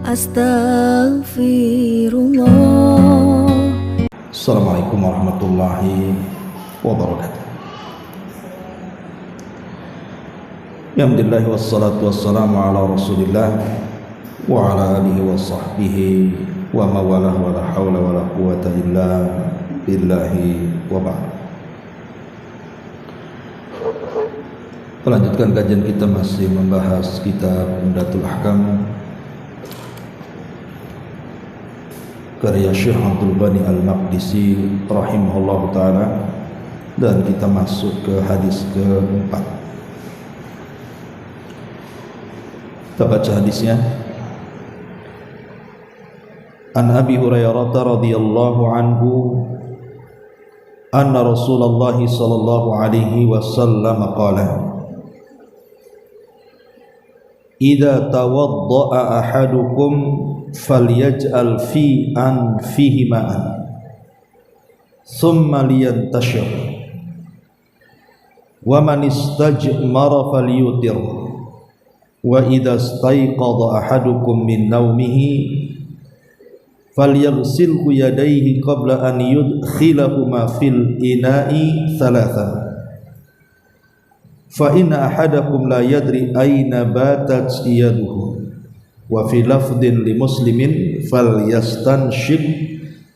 Astaghfirullah. Assalamualaikum warahmatullahi wabarakatuh. Alhamdulillah wassalatu wassalamu ala rasulillah wa ala alihi wa sahbihi wa mawalah wa la hawla wa la quwata illa billahi wa ba'd. Melanjutkan kajian kita masih membahas kitab Umdatul Ahkam karya Syekh Abdul Ghani Al-Maqdisi rahimahullah ta'ala, dan kita masuk ke hadis keempat. Kita baca hadisnya. An Abi Hurairah radhiyallahu anhu anna Rasulullah sallallahu alaihi wasallam qala idza tawadda'a ahadukum falyaj'al fi anfihi ma'an thumma liyantashir wa man istajmara falyutir wa idza istayqadha ahadukum min nawmihi falyaghsilhu yadayhi qabla an yudkhilahuma fil ina'i thalathan fa inna ahadakum la yadri ayna batat yaduhu wa fi lafdin li muslimin falyastanshib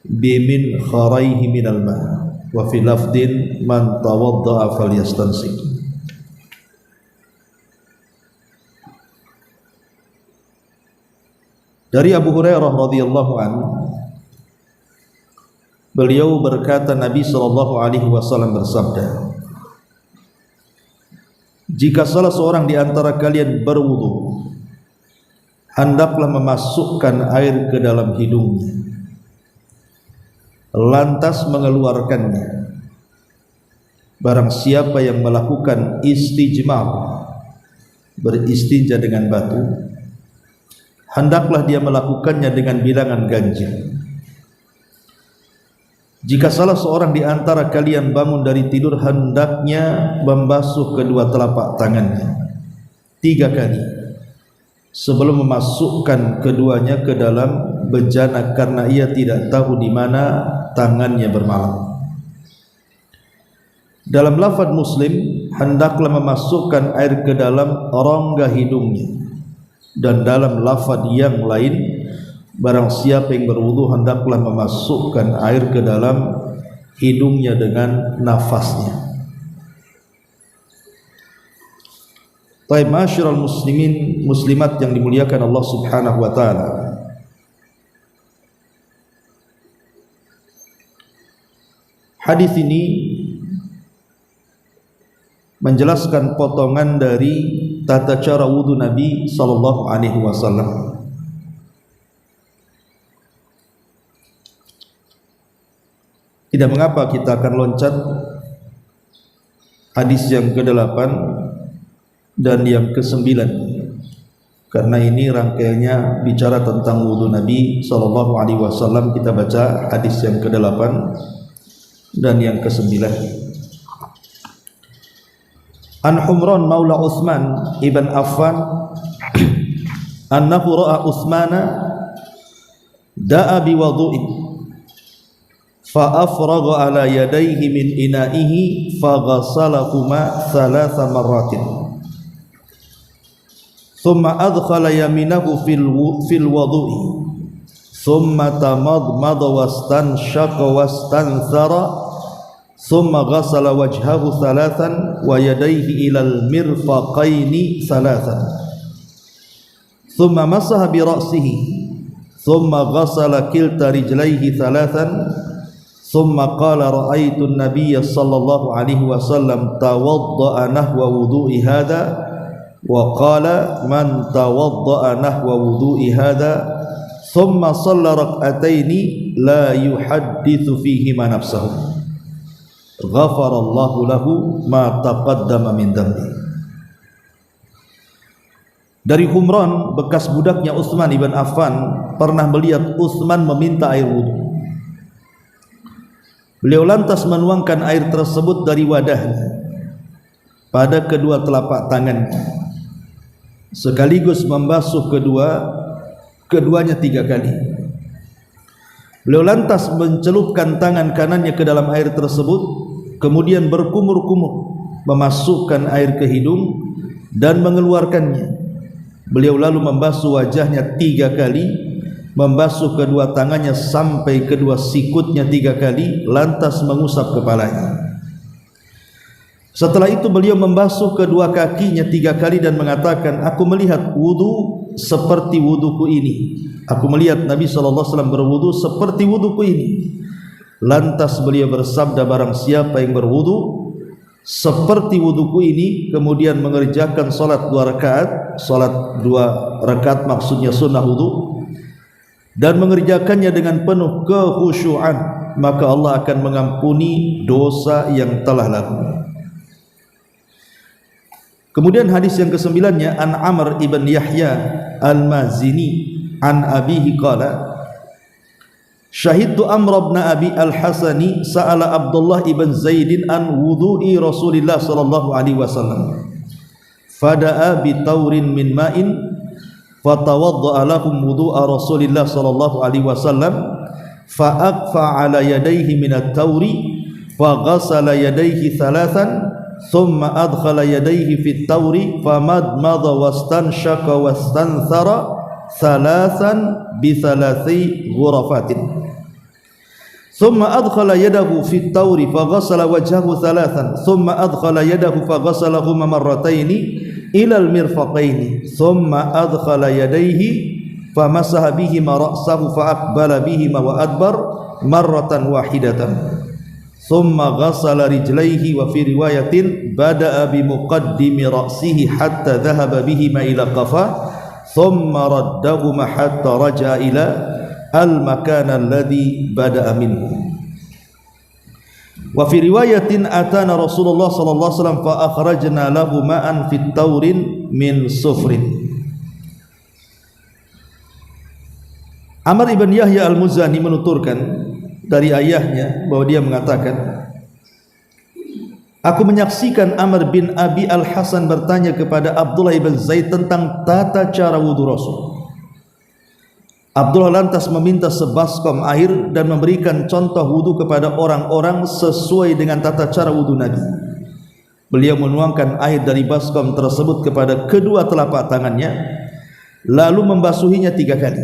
bimin kharaihi minal ma wa fi lafdin man tawadda'a falyastansik. Dari Abu Hurairah radhiyallahu anhu, beliau berkata, Nabi sallallahu alaihi wasallam bersabda, jika salah seorang di antara kalian berwudu, hendaklah memasukkan air ke dalam hidungnya, lantas mengeluarkannya. Barang siapa yang melakukan istijmar, beristinja dengan batu, hendaklah dia melakukannya dengan bilangan ganjil. Jika salah seorang di antara kalian bangun dari tidur, hendaknya membasuh kedua telapak tangannya 3 kali sebelum memasukkan keduanya ke dalam bejana, karena ia tidak tahu di mana tangannya bermalam. Dalam lafaz Muslim, hendaklah memasukkan air ke dalam rongga hidungnya, dan dalam lafaz yang lain, barang siapa yang berwudu hendaklah memasukkan air ke dalam hidungnya dengan nafasnya. Taib ma'asyiral muslimin muslimat yang dimuliakan Allah Subhanahu wa taala. Hadis ini menjelaskan potongan dari tata cara wudu Nabi sallallahu alaihi wasallam. Tidak mengapa kita akan loncat hadis yang ke-8 dan yang ke-9, karena ini rangkaiannya bicara tentang wudu Nabi sallallahu alaihi wasallam. Kita baca hadis yang ke-8 dan yang ke-9. An Humran maula Utsman ibn Affan annahu ra'a Utsmana da'a bi wudu'in fa afragha ala yadayhi min ina'ihi fa ghasalahuma 3 marratin thumma adkhala yaminahu fil wudu'i thumma tamadmada wastanshaqa wastanthara thumma ghasala wajhahu 3 wa yadayhi ilal mirfaqaini 3 thumma masaha bi ra'sihi thumma ghasala kilta rijlaihi 3 thumma qala ra'aitu an-nabiyya sallallahu alaihi wasallam tawadda'a nahwa wudu'i hadha wa qala man tawadda'a nahwa wudu'i hadha thumma shalla rak'ataini la yuhadditsu fihi ma nafsahu ghafarallahu lahu ma taqaddama min dhanbi. Dari Humran, bekas budaknya Utsman ibn Affan, pernah melihat Utsman meminta air wudu. Beliau lantas menuangkan air tersebut dari wadahnya pada kedua telapak tangannya, sekaligus membasuh kedua keduanya 3 kali. Beliau lantas mencelupkan tangan kanannya ke dalam air tersebut, kemudian berkumur-kumur memasukkan air ke hidung dan mengeluarkannya. Beliau lalu membasuh wajahnya 3 kali, membasuh kedua tangannya sampai kedua sikutnya 3 kali, lantas mengusap kepalanya. Setelah itu beliau membasuh kedua kakinya 3 kali dan mengatakan, aku melihat wudu seperti wuduku ini. Aku melihat Nabi SAW berwudu seperti wuduku ini. Lantas beliau bersabda, barang siapa yang berwudu seperti wuduku ini, kemudian mengerjakan salat 2 rakaat, salat 2 rakaat maksudnya sunnah wudu, dan mengerjakannya dengan penuh kekhusyuan, maka Allah akan mengampuni dosa yang telah lalu. Kemudian hadis yang ke-9-nya, an Amr ibn Yahya al-Mazini an abihi qala, syahidtu Amr ibn Abi al-Hasani sa'ala Abdullah ibn Zaidin an wudu'i Rasulillah sallallahu alaihi wasallam fada'a bi taurin min ma'in fatawadda'a lahum wudu'a Rasulillah sallallahu alaihi wasallam fa'aqfa ala yadayhi min at-tauri faghasala yadayhi thalathan thumma adkhala yadayhi fit tauri famadmadha wastanshaka wastanthara thalathan bi thalathi ghurafatin thumma adkhala yadahu fit tauri faghasala wajhahu thalathan thumma adkhala yadahu faghasalahuma marrataini ila al-mirfaqaini thumma adkhala yadayhi famasaha bihima ra'sahu faaqbala bihima wa adbar marratan wahidatan thumma ghassala rijlaihi wa fi riwayatin bada'a bi muqaddimi ra'sihi hatta dhahaba bihima ila qafa thumma raddahuma hatta raja'a ila al-makan alladhi bada'a minhu. Wa fi riwayatin atana Rasulullah sallallahu alaihi wasallam fa akhrajna lahu ma'an fit taurin min sufrin. Amr ibn Yahya al-Muzani menuturkan dari ayahnya bahwa dia mengatakan, aku menyaksikan Amr bin Abi al-Hasan bertanya kepada Abdullah ibn Zaid tentang tata cara wudu Rasul. Abdullah lantas meminta sebaskom air dan memberikan contoh wudu kepada orang-orang sesuai dengan tata cara wudu Nabi. Beliau menuangkan air dari baskom tersebut kepada kedua telapak tangannya, lalu membasuhinya 3 kali.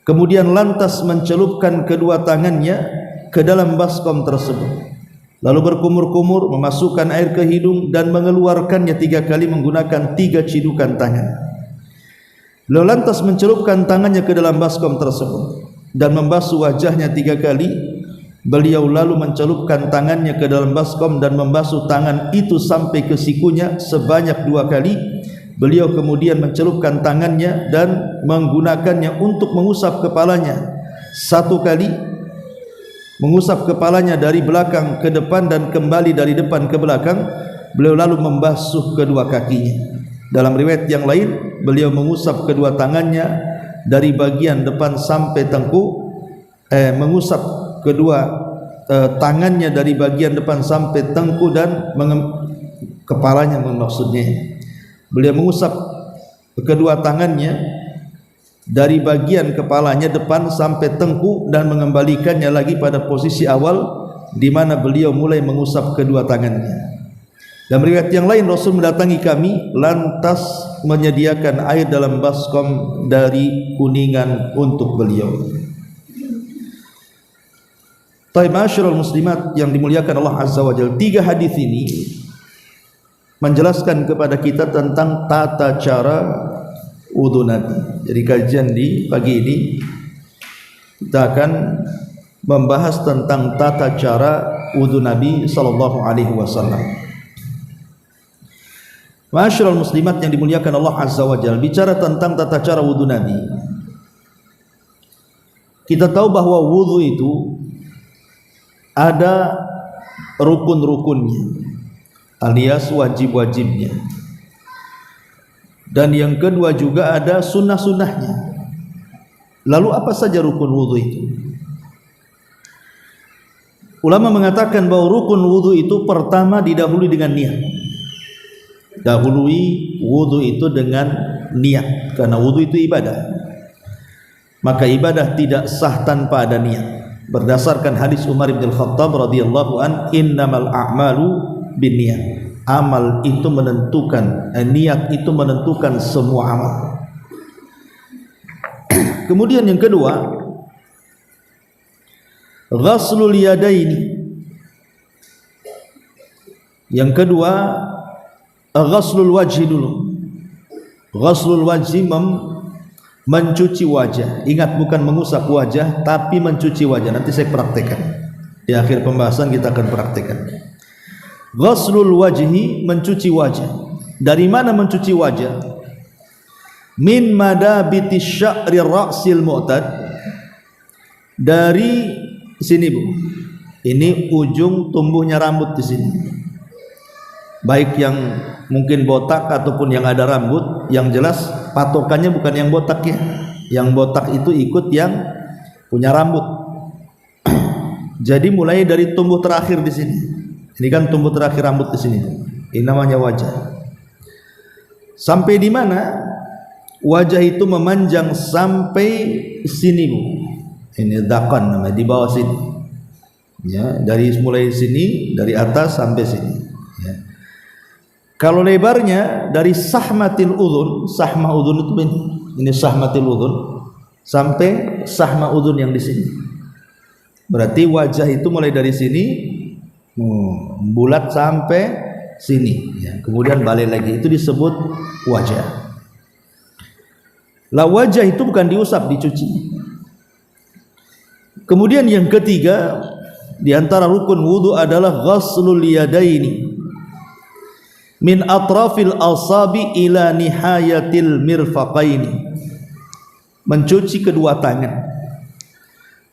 Kemudian lantas mencelupkan kedua tangannya ke dalam baskom tersebut, lalu berkumur-kumur memasukkan air ke hidung dan mengeluarkannya 3 kali menggunakan 3 cidukan tangan. Beliau lantas mencelupkan tangannya ke dalam baskom tersebut dan membasuh wajahnya 3 kali. Beliau lalu mencelupkan tangannya ke dalam baskom dan membasuh tangan itu sampai ke sikunya sebanyak 2 kali. Beliau kemudian mencelupkan tangannya dan menggunakannya untuk mengusap kepalanya 1 kali, mengusap kepalanya dari belakang ke depan dan kembali dari depan ke belakang. Beliau lalu membasuh kedua kakinya. Dalam riwayat yang lain, beliau mengusap kedua tangannya dari bagian depan sampai tengkuk, mengusap kedua tangannya dari bagian depan sampai tengkuk dan kepalanya maksudnya. Beliau mengusap kedua tangannya dari bagian kepalanya depan sampai tengkuk dan mengembalikannya lagi pada posisi awal di mana beliau mulai mengusap kedua tangannya. Dalam riwayat yang lain, Rasul mendatangi kami lantas menyediakan air dalam baskom dari kuningan untuk beliau. Ma'asyiral muslimat yang dimuliakan Allah Azza wa Jalla, 3 hadis ini menjelaskan kepada kita tentang tata cara wudu Nabi. Jadi kajian di pagi ini kita akan membahas tentang tata cara wudu Nabi sallallahu alaihi wasallam. Ma'asyiral muslimat yang dimuliakan Allah Azza wa Jalla, bicara tentang tata cara wudu Nabi. Kita tahu bahwa wudu itu ada rukun-rukunnya, alias wajib-wajibnya. Dan yang kedua juga ada sunnah-sunnahnya. Lalu apa saja rukun wudu itu? Ulama mengatakan bahwa rukun wudu itu pertama didahului dengan niat. Dahului wudu itu dengan niat, karena wudu itu ibadah. maka ibadah tidak sah tanpa ada niat. Berdasarkan hadis Umar bin Khattab radhiyallahu an, innamal a'malu binniyat. Amal itu menentukan, niat itu menentukan semua amal. Kemudian yang kedua, ghaslul yadaini. Yang kedua, ghaslul wajhi dulu. Ghaslul wajhi mencuci wajah. Ingat, bukan mengusap wajah, tapi mencuci wajah. Nanti saya praktekkan. Di akhir pembahasan kita akan praktekkan. Ghaslul wajhi, mencuci wajah. Dari mana mencuci wajah? Min madabiti sya'ri ra'sil mu'tad. Dari sini, Bu. Ini ujung tumbuhnya rambut di sini. Baik yang mungkin botak ataupun yang ada rambut, yang jelas patokannya bukan yang botak ya. Yang botak itu ikut yang punya rambut. Jadi mulai dari tumbuh terakhir di sini. Ini kan tumbuh terakhir rambut di sini. Ini namanya wajah. Sampai di mana? Wajah itu memanjang sampai sini, Bu. Ini dakan namanya, di bawah sini. Ya, dari mulai sini, dari atas sampai sini. Ya. Kalau lebarnya dari sahmatil udhun, sahmah udhun itu ini sahmatil udhun sampai sahmah udhun yang di sini. Berarti wajah itu mulai dari sini bulat sampai sini. Ya, kemudian balik lagi, itu disebut wajah. Lah wajah itu bukan diusap, dicuci. Kemudian yang ketiga di antara rukun wudu adalah ghaslul yadaini min atrafil asabi ila nihayatil mirfaqaini. Mencuci kedua tangan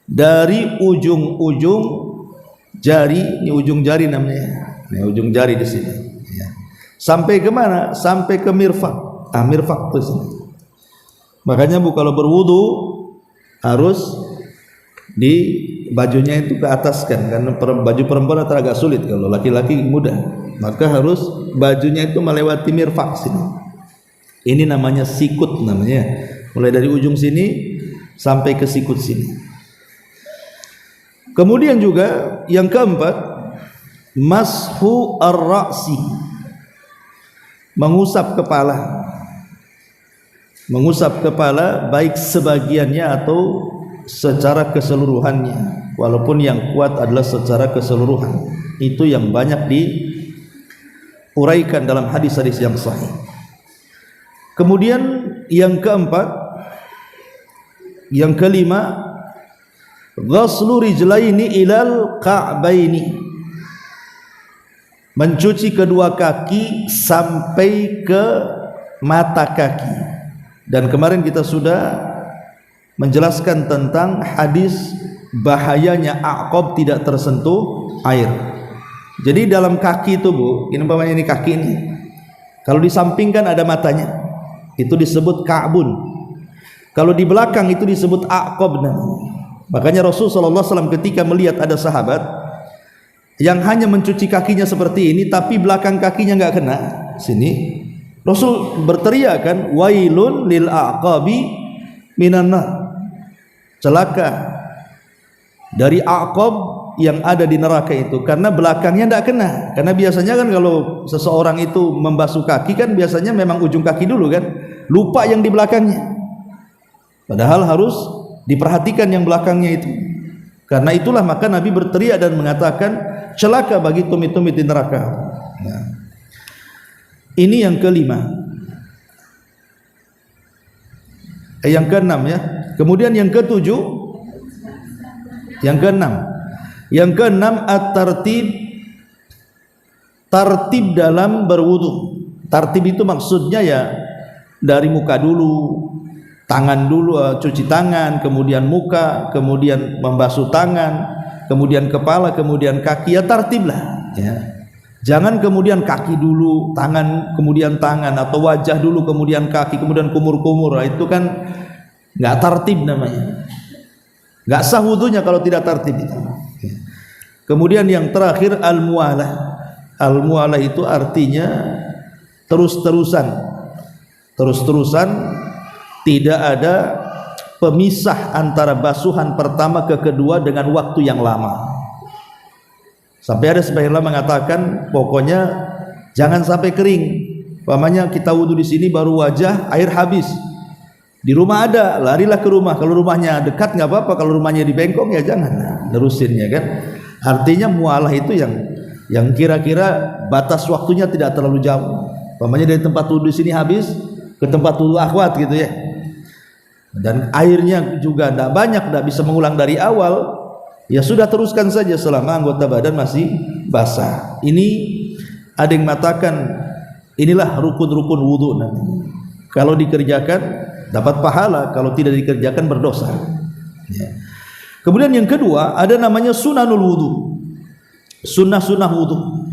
dari ujung-ujung jari, ini ujung jari namanya. Ini ujung jari di sini. Ya. Sampai ke mana? Sampai ke mirfaq. Mirfaq itu sini. Makanya Bu kalau berwudu harus di bajunya itu ke atas kan, karena baju perempuan agak sulit, kalau laki-laki mudah. Maka harus bajunya itu melewati mirfaq sini. Ini namanya sikut namanya. Mulai dari ujung sini sampai ke sikut sini. Kemudian juga yang keempat, mashu ar-ra'si. Mengusap kepala. Mengusap kepala baik sebagiannya atau secara keseluruhannya. Walaupun yang kuat adalah secara keseluruhan. Itu yang banyak diuraikan dalam hadis-hadis yang sahih. Kemudian yang keempat, yang kelima, ghaslu rijlaini ilal ka'baini. Mencuci kedua kaki sampai ke mata kaki. Dan kemarin kita sudah menjelaskan tentang hadis bahayanya aqab tidak tersentuh air. Jadi dalam kaki itu Bu, ini umpamanya ini kaki ini, kalau di samping kan ada matanya, itu disebut ka'bun. Kalau di belakang itu disebut aqab. Makanya Rasulullah SAW ketika melihat ada sahabat yang hanya mencuci kakinya seperti ini, tapi belakang kakinya nggak kena sini, Rasul berteriak kan, wailun lil aqabi minan nar. Celaka dari aqab yang ada di neraka itu, karena belakangnya tidak kena. Karena biasanya kan kalau seseorang itu membasuh kaki kan biasanya memang ujung kaki dulu kan, lupa yang di belakangnya. Padahal harus diperhatikan yang belakangnya itu. Karena itulah maka Nabi berteriak dan mengatakan celaka bagi tumit-tumit di neraka. Nah, ini yang kelima. Yang keenam ya. Kemudian yang ketujuh, yang keenam at-tartib, tartib dalam berwudu. Tartib itu maksudnya ya dari muka dulu, tangan dulu, cuci tangan, kemudian muka, kemudian membasuh tangan, kemudian kepala, kemudian kaki. Ya tartib lah ya. Jangan kemudian kaki dulu, tangan, kemudian tangan, atau wajah dulu, kemudian kaki, kemudian kumur-kumur. Itu kan nggak tartib namanya. Nggak sah wudunya kalau tidak tartib itu. Kemudian yang terakhir al-mualah. Al-mualah itu artinya terus-terusan. Terus-terusan, tidak ada pemisah antara basuhan pertama ke kedua dengan waktu yang lama. Sampai ada sebagian ulama mengatakan pokoknya jangan sampai kering. Umpamanya kita wudu di sini baru wajah, air habis. Di rumah ada, larilah ke rumah. Kalau rumahnya dekat nggak apa-apa, kalau rumahnya di bengkong ya jangan nerusin ya kan. Artinya mualah itu yang kira-kira batas waktunya tidak terlalu jauh. Umpamanya dari tempat wudu di sini habis ke tempat wudu akhwat gitu ya. Dan airnya juga tidak banyak, tidak bisa mengulang dari awal. Ya sudah, teruskan saja selama anggota badan masih basah. Ini ada yang mengatakan inilah rukun-rukun wudu nanti. Kalau dikerjakan dapat pahala, kalau tidak dikerjakan berdosa. Ya. Kemudian yang kedua ada namanya sunanul wudu, sunnah-sunnah wudu.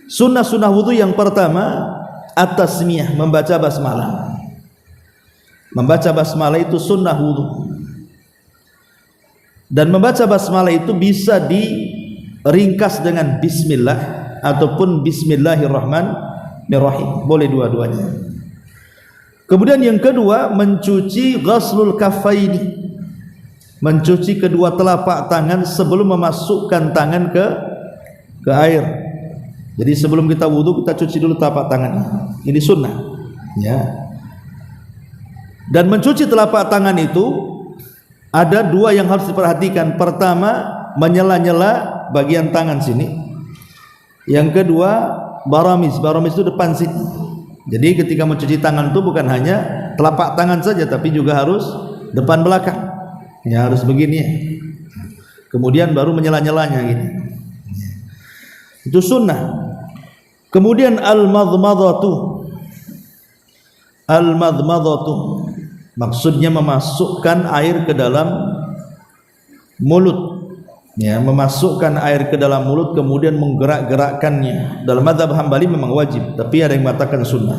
Sunnah-sunnah wudu yang pertama at-tasmiyah, membaca basmalah. Membaca basmalah itu sunnah wudu. Dan membaca basmalah itu bisa diringkas dengan bismillah ataupun bismillahirrahmanirrahim, boleh dua-duanya. Kemudian yang kedua mencuci ghaslul kaffaini, mencuci kedua telapak tangan sebelum memasukkan tangan ke air. Jadi sebelum kita wudu kita cuci dulu telapak tangan. Ini sunnah ya. Dan mencuci telapak tangan itu ada dua yang harus diperhatikan. Pertama, menyela-nyela bagian tangan sini. Yang kedua, baramis. Baramis itu depan sini. Jadi ketika mencuci tangan itu bukan hanya telapak tangan saja, tapi juga harus depan belakang. Ya, harus begini ya. Kemudian baru menyela-nyelanya gini. Itu sunnah. Kemudian al-madmadhatu. Al-madmadhatu maksudnya memasukkan air ke dalam mulut. Ya, memasukkan air ke dalam mulut kemudian menggerak-gerakkannya. Dalam mazhab Hambali memang wajib, tapi ada yang mengatakan sunnah.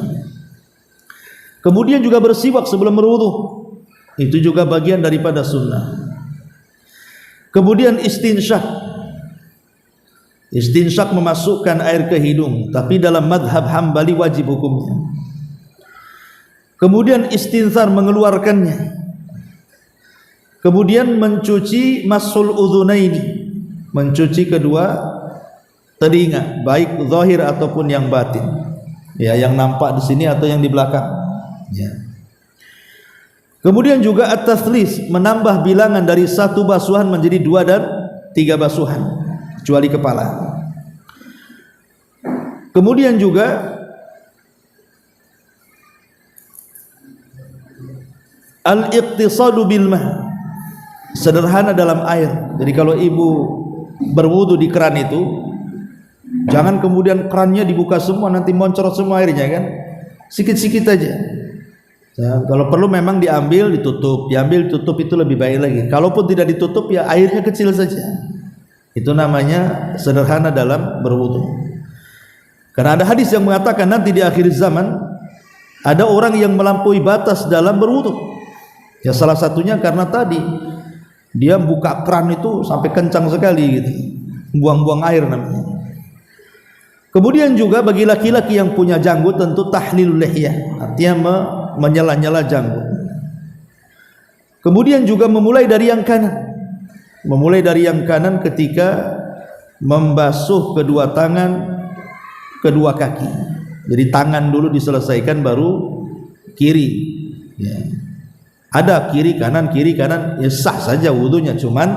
Kemudian juga bersiwak sebelum berwudu. Itu juga bagian daripada sunnah. Kemudian istinsyak. Istinsyak memasukkan air ke hidung, tapi dalam mazhab Hambali wajib hukumnya. Kemudian istinthar, mengeluarkannya. Kemudian mencuci masul udhunaini, mencuci kedua telinga, baik zahir ataupun yang batin. Ya, yang nampak di sini atau yang di belakang. Ya. Kemudian juga at-tathlis, menambah bilangan dari satu basuhan menjadi 2 dan 3 basuhan, kecuali kepala. Kemudian juga al-iqtisadu bil ma', sederhana dalam air. Jadi kalau ibu berwudu di keran itu, jangan kemudian kerannya dibuka semua nanti moncorot semua airnya kan. Sikit-sikit aja. Ya, kalau perlu memang diambil ditutup, diambil tutup, itu lebih baik lagi. Kalaupun tidak ditutup ya airnya kecil saja. Itu namanya sederhana dalam berwudu. Karena ada hadis yang mengatakan nanti di akhir zaman ada orang yang melampaui batas dalam berwudu. Ya salah satunya karena tadi dia buka keran itu sampai kencang sekali gitu, buang-buang air namanya. Kemudian juga bagi laki-laki yang punya janggut tentu tahlilul lihyah, artinya menyela-nyela janggut. Kemudian juga memulai dari yang kanan. Memulai dari yang kanan ketika membasuh kedua tangan, kedua kaki. Jadi tangan dulu diselesaikan baru kiri. Ya. Ada kiri kanan ya sah saja wudunya, cuman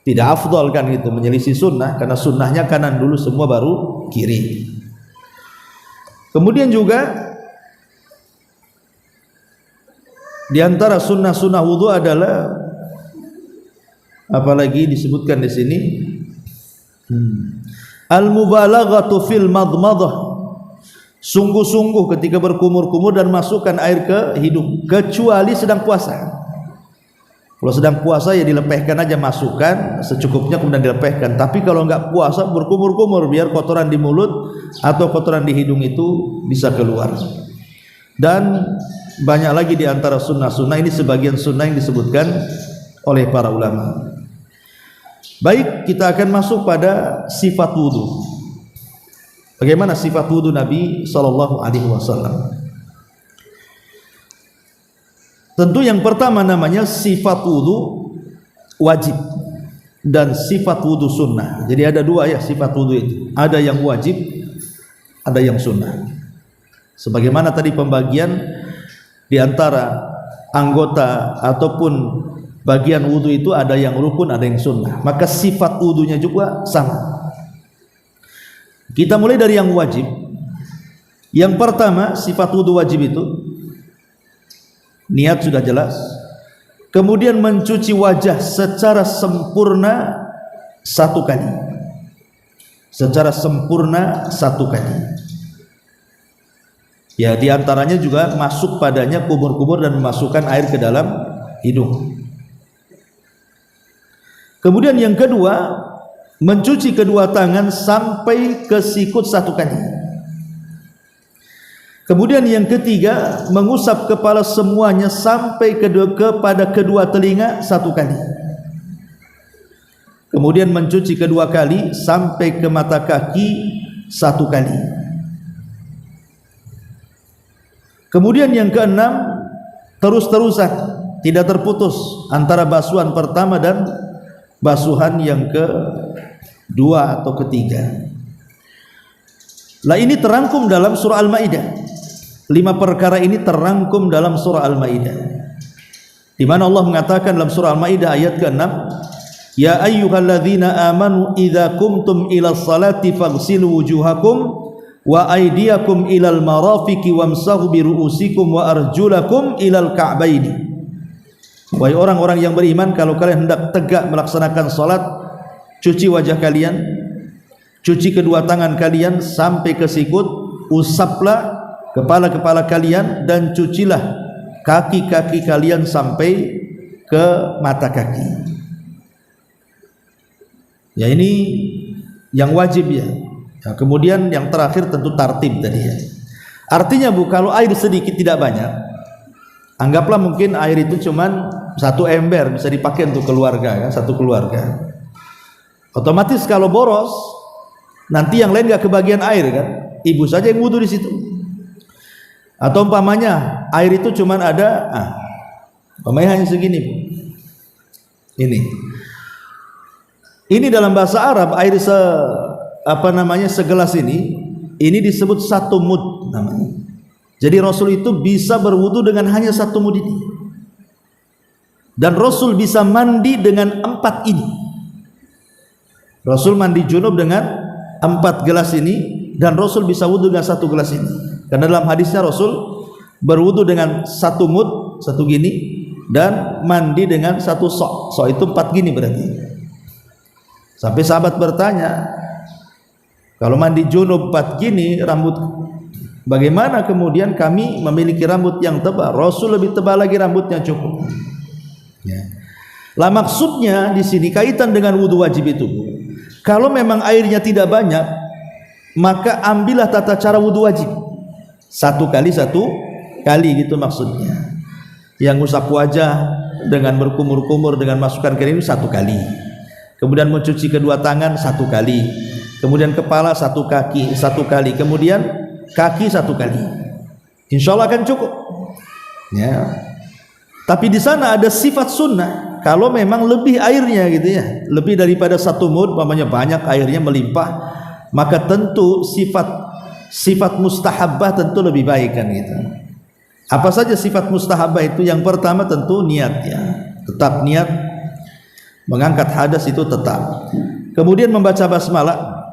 tidak afdal kan gitu, menyelisih sunnah, karena sunnahnya kanan dulu semua baru kiri. Kemudian juga di antara sunnah-sunnah wudu adalah apalagi disebutkan di sini al-mubalaghatu fil madmadah, sungguh-sungguh ketika berkumur-kumur dan masukkan air ke hidung, kecuali sedang puasa. Kalau sedang puasa ya dilepehkan aja, masukkan secukupnya kemudian dilepehkan. Tapi kalau enggak puasa berkumur-kumur biar kotoran di mulut atau kotoran di hidung itu bisa keluar. Dan banyak lagi di antara sunnah-sunnah, ini sebagian sunnah yang disebutkan oleh para ulama. Baik, kita akan masuk pada sifat wudu. Bagaimana sifat wudu Nabi sallallahu alaihi wasallam? Tentu yang pertama namanya sifat wudu wajib dan sifat wudu sunnah. Jadi ada dua ya sifat wudu itu. Ada yang wajib, ada yang sunnah. Sebagaimana tadi pembagian di antara anggota ataupun bagian wudu itu ada yang rukun, ada yang sunnah. Maka sifat wudunya juga sama. Kita mulai dari yang wajib. Yang pertama sifat wudu wajib itu niat sudah jelas. Kemudian mencuci wajah secara sempurna satu kali. Secara sempurna satu kali. Ya, diantaranya juga masuk padanya kumur-kumur dan memasukkan air ke dalam hidung. Kemudian yang kedua, mencuci kedua tangan sampai ke sikut satu kali. Kemudian yang ketiga, mengusap kepala semuanya sampai kepada kedua telinga satu kali. Kemudian mencuci kedua kali sampai ke mata kaki satu kali. Kemudian yang keenam, terus-terusan, tidak terputus antara basuhan pertama dan basuhan yang kedua atau ketiga. Lah ini terangkum dalam surah Al-Maidah. 5 perkara ini terangkum dalam surah Al-Maidah, di mana Allah mengatakan dalam surah Al-Maidah ayat ke-6, ya ayyuhalladzina amanu idza qumtum ilas salati faghsilu wujuhakum wa aydiyakum ilal marafiqi wamsahu bi ru'usikum wa arjulakum ilal ka'baini. Wahai orang-orang yang beriman, kalau kalian hendak tegak melaksanakan salat, cuci wajah kalian, cuci kedua tangan kalian sampai ke sikut, usaplah kepala-kepala kalian dan cucilah kaki-kaki kalian sampai ke mata kaki. Ya, ini yang wajib ya. Nah, kemudian yang terakhir tentu tartib tadi ya. Artinya Bu, kalau air sedikit tidak banyak, anggaplah mungkin air itu cuman 1 ember bisa dipakai untuk keluarga kan, satu keluarga. Otomatis kalau boros nanti yang lain gak kebagian air kan, ibu saja yang wudu di situ. Atau umpamanya air itu cuman ada umpamanya hanya segini Bu. Ini dalam bahasa Arab air segelas ini disebut 1 mud namanya. Jadi Rasul itu bisa berwudu dengan hanya 1 mud ini. Dan Rasul bisa mandi dengan 4 ini. Rasul mandi junub dengan 4 gelas ini, dan Rasul bisa wudu dengan 1 gelas ini. Karena dalam hadisnya Rasul berwudu dengan 1 mud, 1 gini, dan mandi dengan 1 sok. Sok itu 4 gini berarti. Sampai sahabat bertanya, kalau mandi junub 4 gini rambut, bagaimana kemudian kami memiliki rambut yang tebal? Rasul lebih tebal lagi rambutnya, cukup. Ya. Lah maksudnya di sini kaitan dengan wudu wajib itu. Kalau memang airnya tidak banyak, maka ambillah tata cara wudu wajib. 1 kali gitu maksudnya. Yang ngusap wajah dengan berkumur-kumur dengan masukkan ke ini 1 kali. Kemudian mencuci kedua tangan 1 kali. Kemudian kepala 1 kaki 1 kali. Kemudian kaki 1 kali. Insya Allah akan cukup. Ya. Tapi di sana ada sifat sunnah. Kalau memang lebih airnya gitu ya, lebih daripada 1 mud, umpamanya banyak airnya melimpah, maka tentu sifat mustahabbah tentu lebih baik kan gitu. Apa saja sifat mustahabbah itu? Yang pertama tentu niat ya. Tetap niat mengangkat hadas itu tetap. Kemudian membaca basmalah.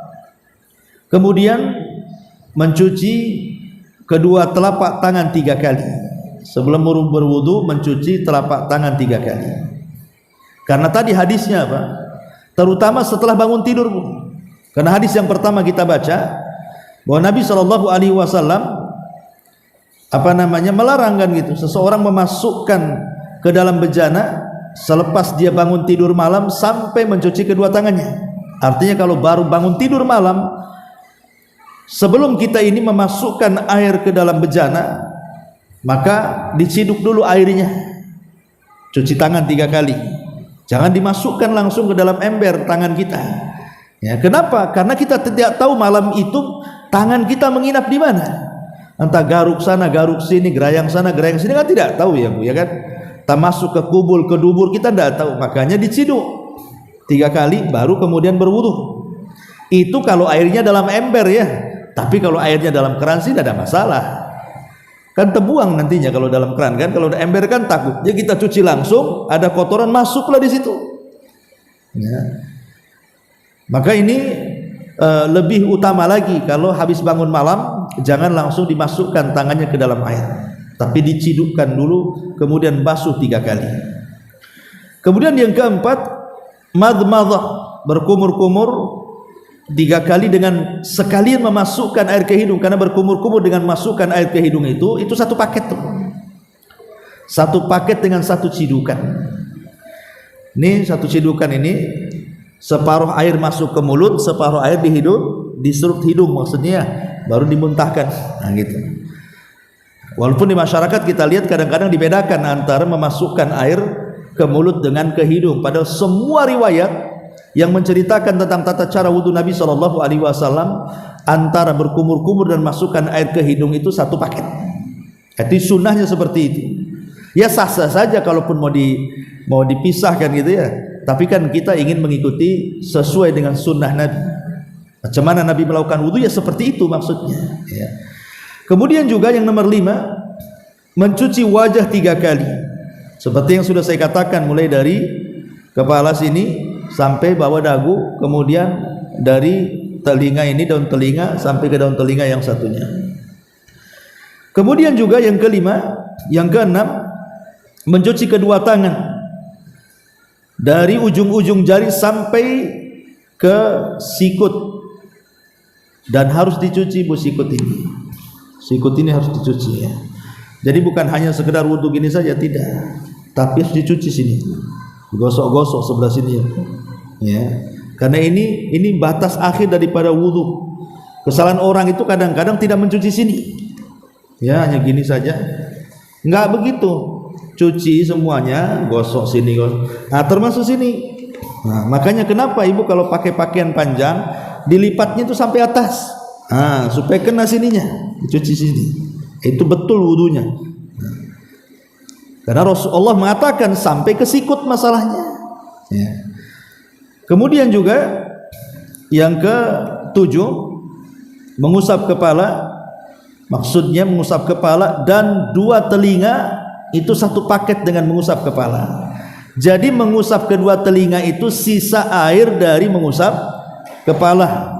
Kemudian mencuci kedua telapak tangan 3 kali. Sebelum berwudu mencuci telapak tangan 3 kali. Karena tadi hadisnya apa? Terutama setelah bangun tidur, Bu. Karena hadis yang pertama kita baca bahwa Nabi SAW melarang kan gitu, seseorang memasukkan ke dalam bejana selepas dia bangun tidur malam sampai mencuci kedua tangannya. Artinya kalau baru bangun tidur malam, sebelum kita ini memasukkan air ke dalam bejana, maka diciduk dulu airnya, cuci tangan 3 kali. Jangan dimasukkan langsung ke dalam ember tangan kita. Ya, kenapa? Karena kita tidak tahu malam itu tangan kita menginap di mana. entah garuk sana garuk sini, gerayang sana gerayang sini, kan tidak tahu ya Bu ya kan. Tak masuk ke kubur ke dubur kita tidak tahu, makanya diciduk 3 kali baru kemudian berwudu. Itu kalau airnya dalam ember ya, tapi kalau airnya dalam keran sih tidak ada masalah, kan terbuang nantinya kalau dalam keran kan. Kalau ada ember kan takutnya kita cuci langsung ada kotoran masuklah di situ ya. Maka ini lebih utama lagi kalau habis bangun malam jangan langsung dimasukkan tangannya ke dalam air, tapi dicidukkan dulu kemudian basuh 3 kali. Kemudian yang keempat, madmadah, berkumur-kumur 3 kali dengan sekalian memasukkan air ke hidung, karena berkumur-kumur dengan masukkan air ke hidung itu satu paket tuh. Satu paket dengan satu cidukan. Ini satu cidukan ini separuh air masuk ke mulut, separuh air di hidung, diserut hidung maksudnya, baru dimuntahkan. Nah gitu. Walaupun di masyarakat kita lihat kadang-kadang dibedakan antara memasukkan air ke mulut dengan ke hidung, padahal semua riwayat yang menceritakan tentang tata cara wudu Nabi SAW antara berkumur-kumur dan masukkan air ke hidung itu satu paket. Jadi sunnahnya seperti itu. Ya sah-sah saja kalaupun mau dipisahkan gitu ya. Tapi kan kita ingin mengikuti sesuai dengan sunnah Nabi. Macam mana Nabi melakukan wudu ya seperti itu maksudnya ya. Kemudian juga yang nomor 5, mencuci wajah 3 kali. Seperti yang sudah saya katakan, mulai dari kepala sini sampai bawah dagu, kemudian dari telinga ini, daun telinga sampai ke daun telinga yang satunya. Kemudian juga yang kelima, yang keenam, mencuci kedua tangan dari ujung-ujung jari sampai ke sikut, dan harus dicuci Bu sikut ini. Sikut ini harus dicuci ya. Jadi bukan hanya sekedar wudu gini saja, tidak, tapi harus dicuci sini, gosok-gosok sebelah sini ya. Ya, karena ini batas akhir daripada wudu. Kesalahan orang itu kadang-kadang tidak mencuci sini. Ya, hanya gini saja. Enggak begitu. Cuci semuanya, gosok sini, gosok. Nah, termasuk sini. Nah, makanya kenapa Ibu kalau pakai pakaian panjang dilipatnya itu sampai atas. Nah, supaya kena sininya, dicuci sini. Itu betul wudunya. Karena Rasulullah mengatakan sampai ke sikut masalahnya. Ya. Kemudian juga yang ke-7, mengusap kepala. Maksudnya mengusap kepala dan 2 telinga itu satu paket dengan mengusap kepala. Jadi mengusap kedua telinga itu sisa air dari mengusap kepala.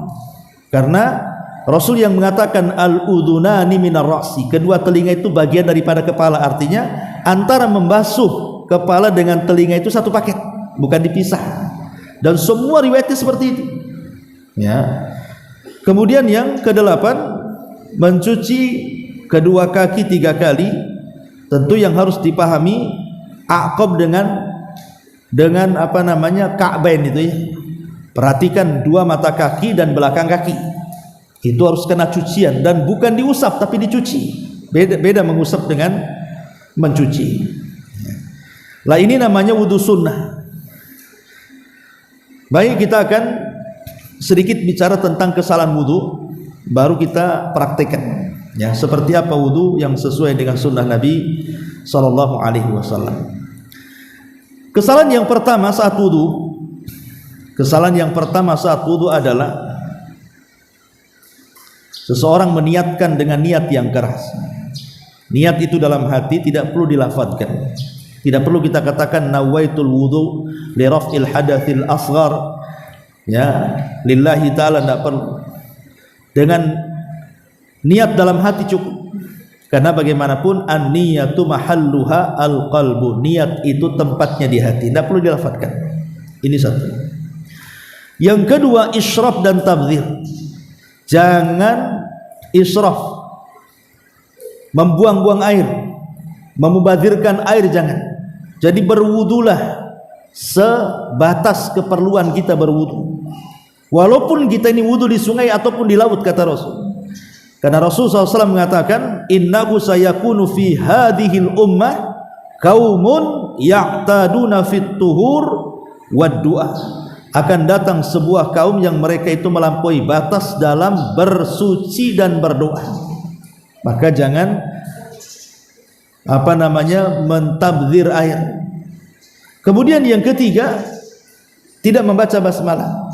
Karena Rasul yang mengatakan al-udhunani minar ra'si, kedua telinga itu bagian daripada kepala, artinya antara membasuh kepala dengan telinga itu satu paket, bukan dipisah. Dan semua riwayatnya seperti itu. Ya. Kemudian yang ke-8, mencuci kedua kaki 3 kali. Tentu yang harus dipahami aqab dengan apa namanya ka'bain itu ya. Perhatikan 2 mata kaki dan belakang kaki. Itu harus kena cucian dan bukan diusap tapi dicuci. Beda mengusap dengan mencuci. Lah ini namanya wudu sunnah. Baik, kita akan sedikit bicara tentang kesalahan wudu, baru kita praktekkan. Ya, seperti apa wudu yang sesuai dengan sunnah Nabi sallallahu alaihi wasallam. Kesalahan yang pertama saat wudu adalah seseorang meniatkan dengan niat yang keras. Niat itu dalam hati, tidak perlu dilafadzkan. Tidak perlu kita katakan nawaitul wudu li raf'il hadatsil asghar. Ya, lillahi ta'ala, tidak perlu. Dengan niat dalam hati cukup. Karena bagaimanapun an-niyatu mahalluha al-qalbu. Niat itu tempatnya di hati, tidak perlu dilafadzkan. Ini satu. Yang kedua, israf dan tabdzir. Jangan israf, membuang-buang air, memubadzirkan air, jangan. Jadi berwudulah sebatas keperluan kita berwudu. Walaupun kita ini wudu di sungai ataupun di laut, kata Rasul. Karena Rasul SAW mengatakan, innahu sayakunu fi hadhil ummah qaumun ya'taduna fit tuhur wad du'a. Akan datang sebuah kaum yang mereka itu melampaui batas dalam bersuci dan berdoa. Maka jangan mentabdzir air. Kemudian yang ketiga, tidak membaca basmalah.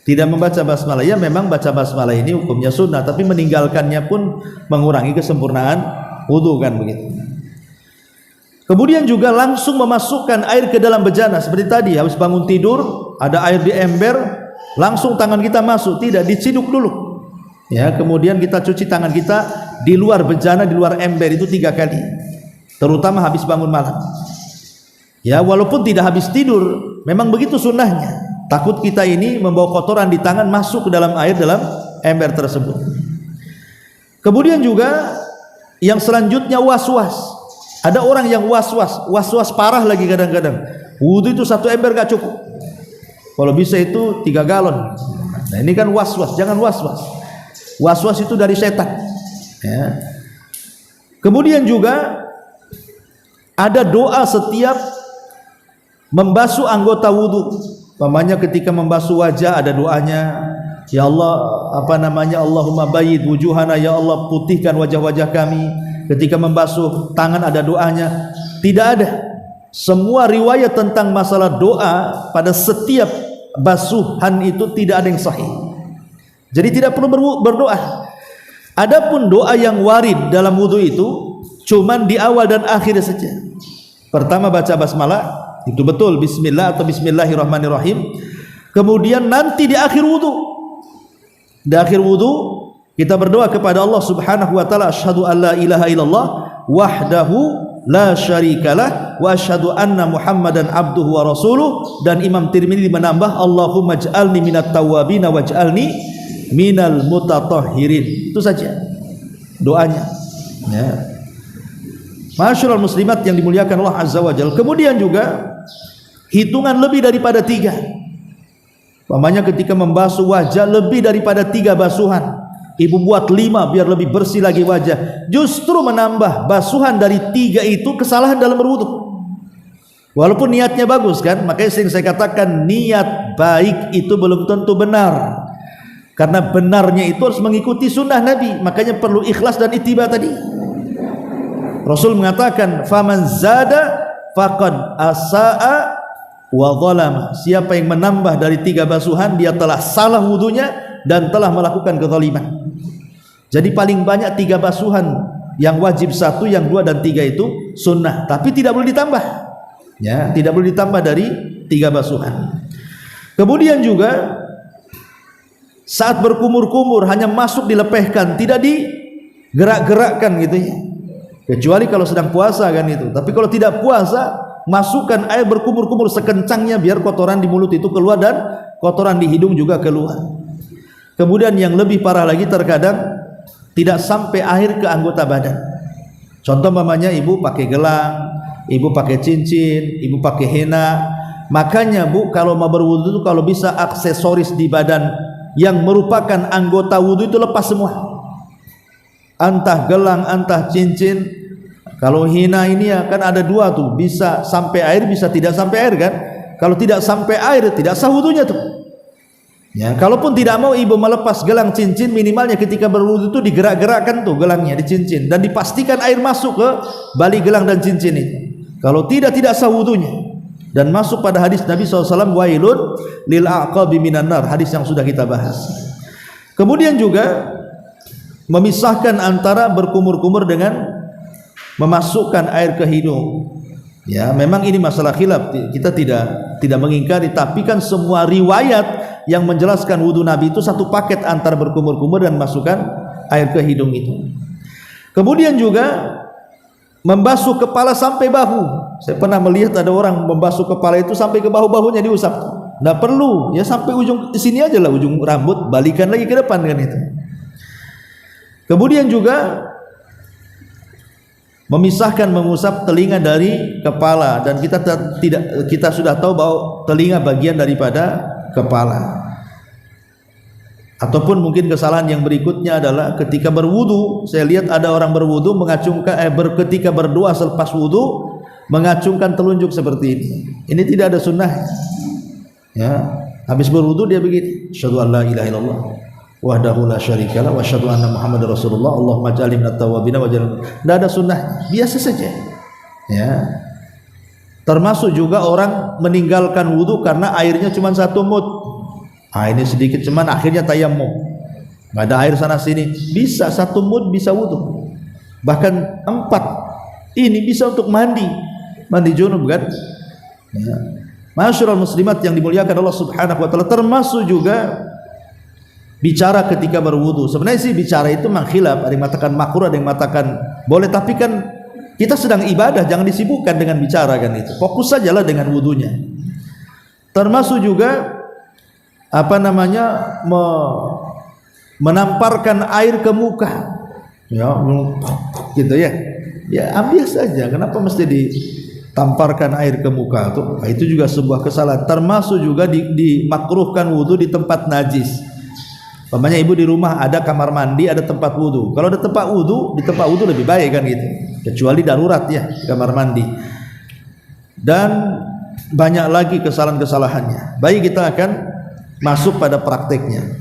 Tidak membaca basmalah. Ya memang baca basmalah ini hukumnya sunnah, tapi meninggalkannya pun mengurangi kesempurnaan wudu kan begitu. Kemudian juga langsung memasukkan air ke dalam bejana seperti tadi, habis bangun tidur ada air di ember, langsung tangan kita masuk, tidak diciduk dulu. Ya, kemudian kita cuci tangan kita di luar bejana, di luar ember itu 3 kali. Terutama habis bangun malam. Ya, walaupun tidak habis tidur, memang begitu sunnahnya. Takut kita ini membawa kotoran di tangan masuk ke dalam air dalam ember tersebut. Kemudian juga yang selanjutnya was-was. Ada orang yang was-was parah lagi kadang-kadang. Wudu itu 1 ember gak cukup. Kalau bisa itu 3 galon. Nah, ini kan was-was, jangan was-was. Was-was itu dari setan. Ya. Kemudian juga ada doa setiap membasuh anggota wudu. Umpamanya ketika membasuh wajah ada doanya, ya Allah, Allahumma bayyid wujuhana, ya Allah putihkan wajah-wajah kami. Ketika membasuh tangan ada doanya. Tidak ada. Semua riwayat tentang masalah doa pada setiap basuhan itu tidak ada yang sahih. Jadi tidak perlu berdoa. Adapun doa yang warid dalam wudu itu cuman di awal dan akhir saja. Pertama baca basmalah, itu betul, bismillah atau bismillahirrahmanirrahim. Kemudian nanti di akhir wudu, kita berdoa kepada Allah Subhanahu wa taala, asyhadu an la ilaha illallah wahdahu la syarikalah wa asyhadu anna Muhammadan abduhu wa rasuluh. Dan Imam Tirmidzi menambah, Allahumma ij'alni minat tawwabin waj'alni minal mutatahhirin. Itu saja doanya. Ya. Masyarul muslimat yang dimuliakan Allah Azza wa Jalla. Kemudian juga hitungan lebih daripada 3. Umpamanya ketika membasuh wajah lebih daripada 3 basuhan. Ibu buat 5 biar lebih bersih lagi wajah. Justru menambah basuhan dari 3 itu kesalahan dalam berwudu. Walaupun niatnya bagus kan, makanya sering saya katakan niat baik itu belum tentu benar. Karena benarnya itu harus mengikuti sunnah Nabi. Makanya perlu ikhlas dan ittiba tadi. Rasul mengatakan, faman zada faqad asaa wa zalama. Siapa yang menambah dari 3 basuhan, dia telah salah wudunya dan telah melakukan kezaliman. Jadi paling banyak 3 basuhan, yang wajib 1, yang 2 dan 3 itu sunnah, tapi tidak boleh ditambah. Ya, tidak boleh ditambah dari 3 basuhan. Kemudian juga saat berkumur-kumur hanya masuk dilepehkan, tidak digerak-gerakkan gitu ya. Kecuali kalau sedang puasa kan itu. Tapi kalau tidak puasa, masukkan air berkumur-kumur sekencangnya biar kotoran di mulut itu keluar dan kotoran di hidung juga keluar. Kemudian yang lebih parah lagi, terkadang tidak sampai air ke anggota badan. Contoh umpamanya ibu pakai gelang, ibu pakai cincin, ibu pakai henna. Makanya Bu, kalau mau berwudu itu kalau bisa aksesoris di badan yang merupakan anggota wudu itu lepas semua. Entah gelang, entah cincin. Kalau hina ini ya kan ada 2 tuh, bisa sampai air, bisa tidak sampai air kan. Kalau tidak sampai air tidak sah wudunya tuh. Ya, kalaupun tidak mau ibu melepas gelang cincin, minimalnya ketika berwudu itu digerak-gerakkan tuh gelangnya, dicincin, dan dipastikan air masuk ke balik gelang dan cincin itu. Kalau tidak sah wudunya. Dan masuk pada hadis Nabi SAW, wailun lil aqabi minan nar, hadis yang sudah kita bahas. Kemudian juga memisahkan antara berkumur-kumur dengan memasukkan air ke hidung. Ya, memang ini masalah khilaf, kita tidak mengingkari, tapi kan semua riwayat yang menjelaskan wudu Nabi itu satu paket antara berkumur-kumur dan masukkan air ke hidung itu. Kemudian juga membasuh kepala sampai bahu. Saya pernah melihat ada orang membasuh kepala itu sampai ke bahu-bahunya diusap. Nggak perlu, ya sampai ujung sini aja lah, ujung rambut, balikan lagi ke depan kan itu. Kemudian juga memisahkan, mengusap telinga dari kepala, dan kita sudah tahu bahwa telinga bagian daripada kepala. Ataupun mungkin kesalahan yang berikutnya adalah ketika berwudu, saya lihat ada orang berwudu mengacungkan ketika berdoa selepas wudu mengacungkan telunjuk seperti ini. Ini tidak ada sunnah. Ya, habis berwudu dia begini, asyhadu an la ilaha illallah wahdahu la syarikalah wa asyhadu anna Muhammadar Rasulullah. Allahumma ij'alni minat tawwabin wa ij'alni. Tidak ada sunnah, biasa saja. Ya. Termasuk juga orang meninggalkan wudu karena airnya cuma 1 mud. Ini sedikit cuman akhirnya tayammum. Enggak ada air sana sini. Bisa 1 mud bisa wudu. Bahkan 4. Ini bisa untuk mandi. Mandi junub kan? Ya. Masyarul muslimat yang dimuliakan Allah Subhanahu wa taala, termasuk juga bicara ketika berwudu. Sebenarnya sih bicara itu khilaf, ada yang mengatakan makruh, ada yang mengatakan boleh, tapi kan kita sedang ibadah, jangan disibukkan dengan bicara kan itu. Fokus sajalah dengan wudunya. Termasuk juga menamparkan air ke muka. Ya, gitu ya. Ya ambil saja. Kenapa mesti ditamparkan air ke muka tuh? Nah, itu juga sebuah kesalahan. Termasuk juga dimakruhkan wudu di tempat najis. Umpamanya ibu di rumah ada kamar mandi, ada tempat wudu. Kalau ada tempat wudu, di tempat wudu lebih baik kan gitu. Kecuali darurat ya, kamar mandi. Dan banyak lagi kesalahan-kesalahannya. Baik, kita akan masuk pada prakteknya.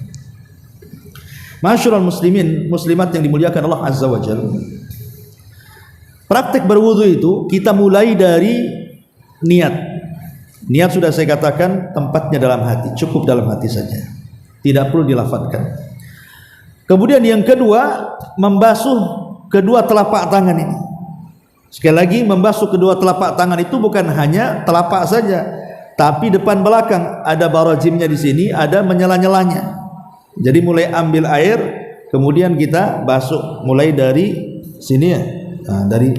Masyarul muslimin, muslimat yang dimuliakan Allah Azza wa Jalla. Praktek berwudu itu kita mulai dari niat. Niat sudah saya katakan tempatnya dalam hati, cukup dalam hati saja. Tidak perlu dilafadzkan. Kemudian yang kedua, membasuh kedua telapak tangan ini. Sekali lagi, membasuh kedua telapak tangan itu bukan hanya telapak saja, tapi depan belakang. Ada barajimnya di sini, ada menyela-nyelanya. Jadi mulai ambil air, kemudian kita basuh mulai dari sini ya. Nah, dari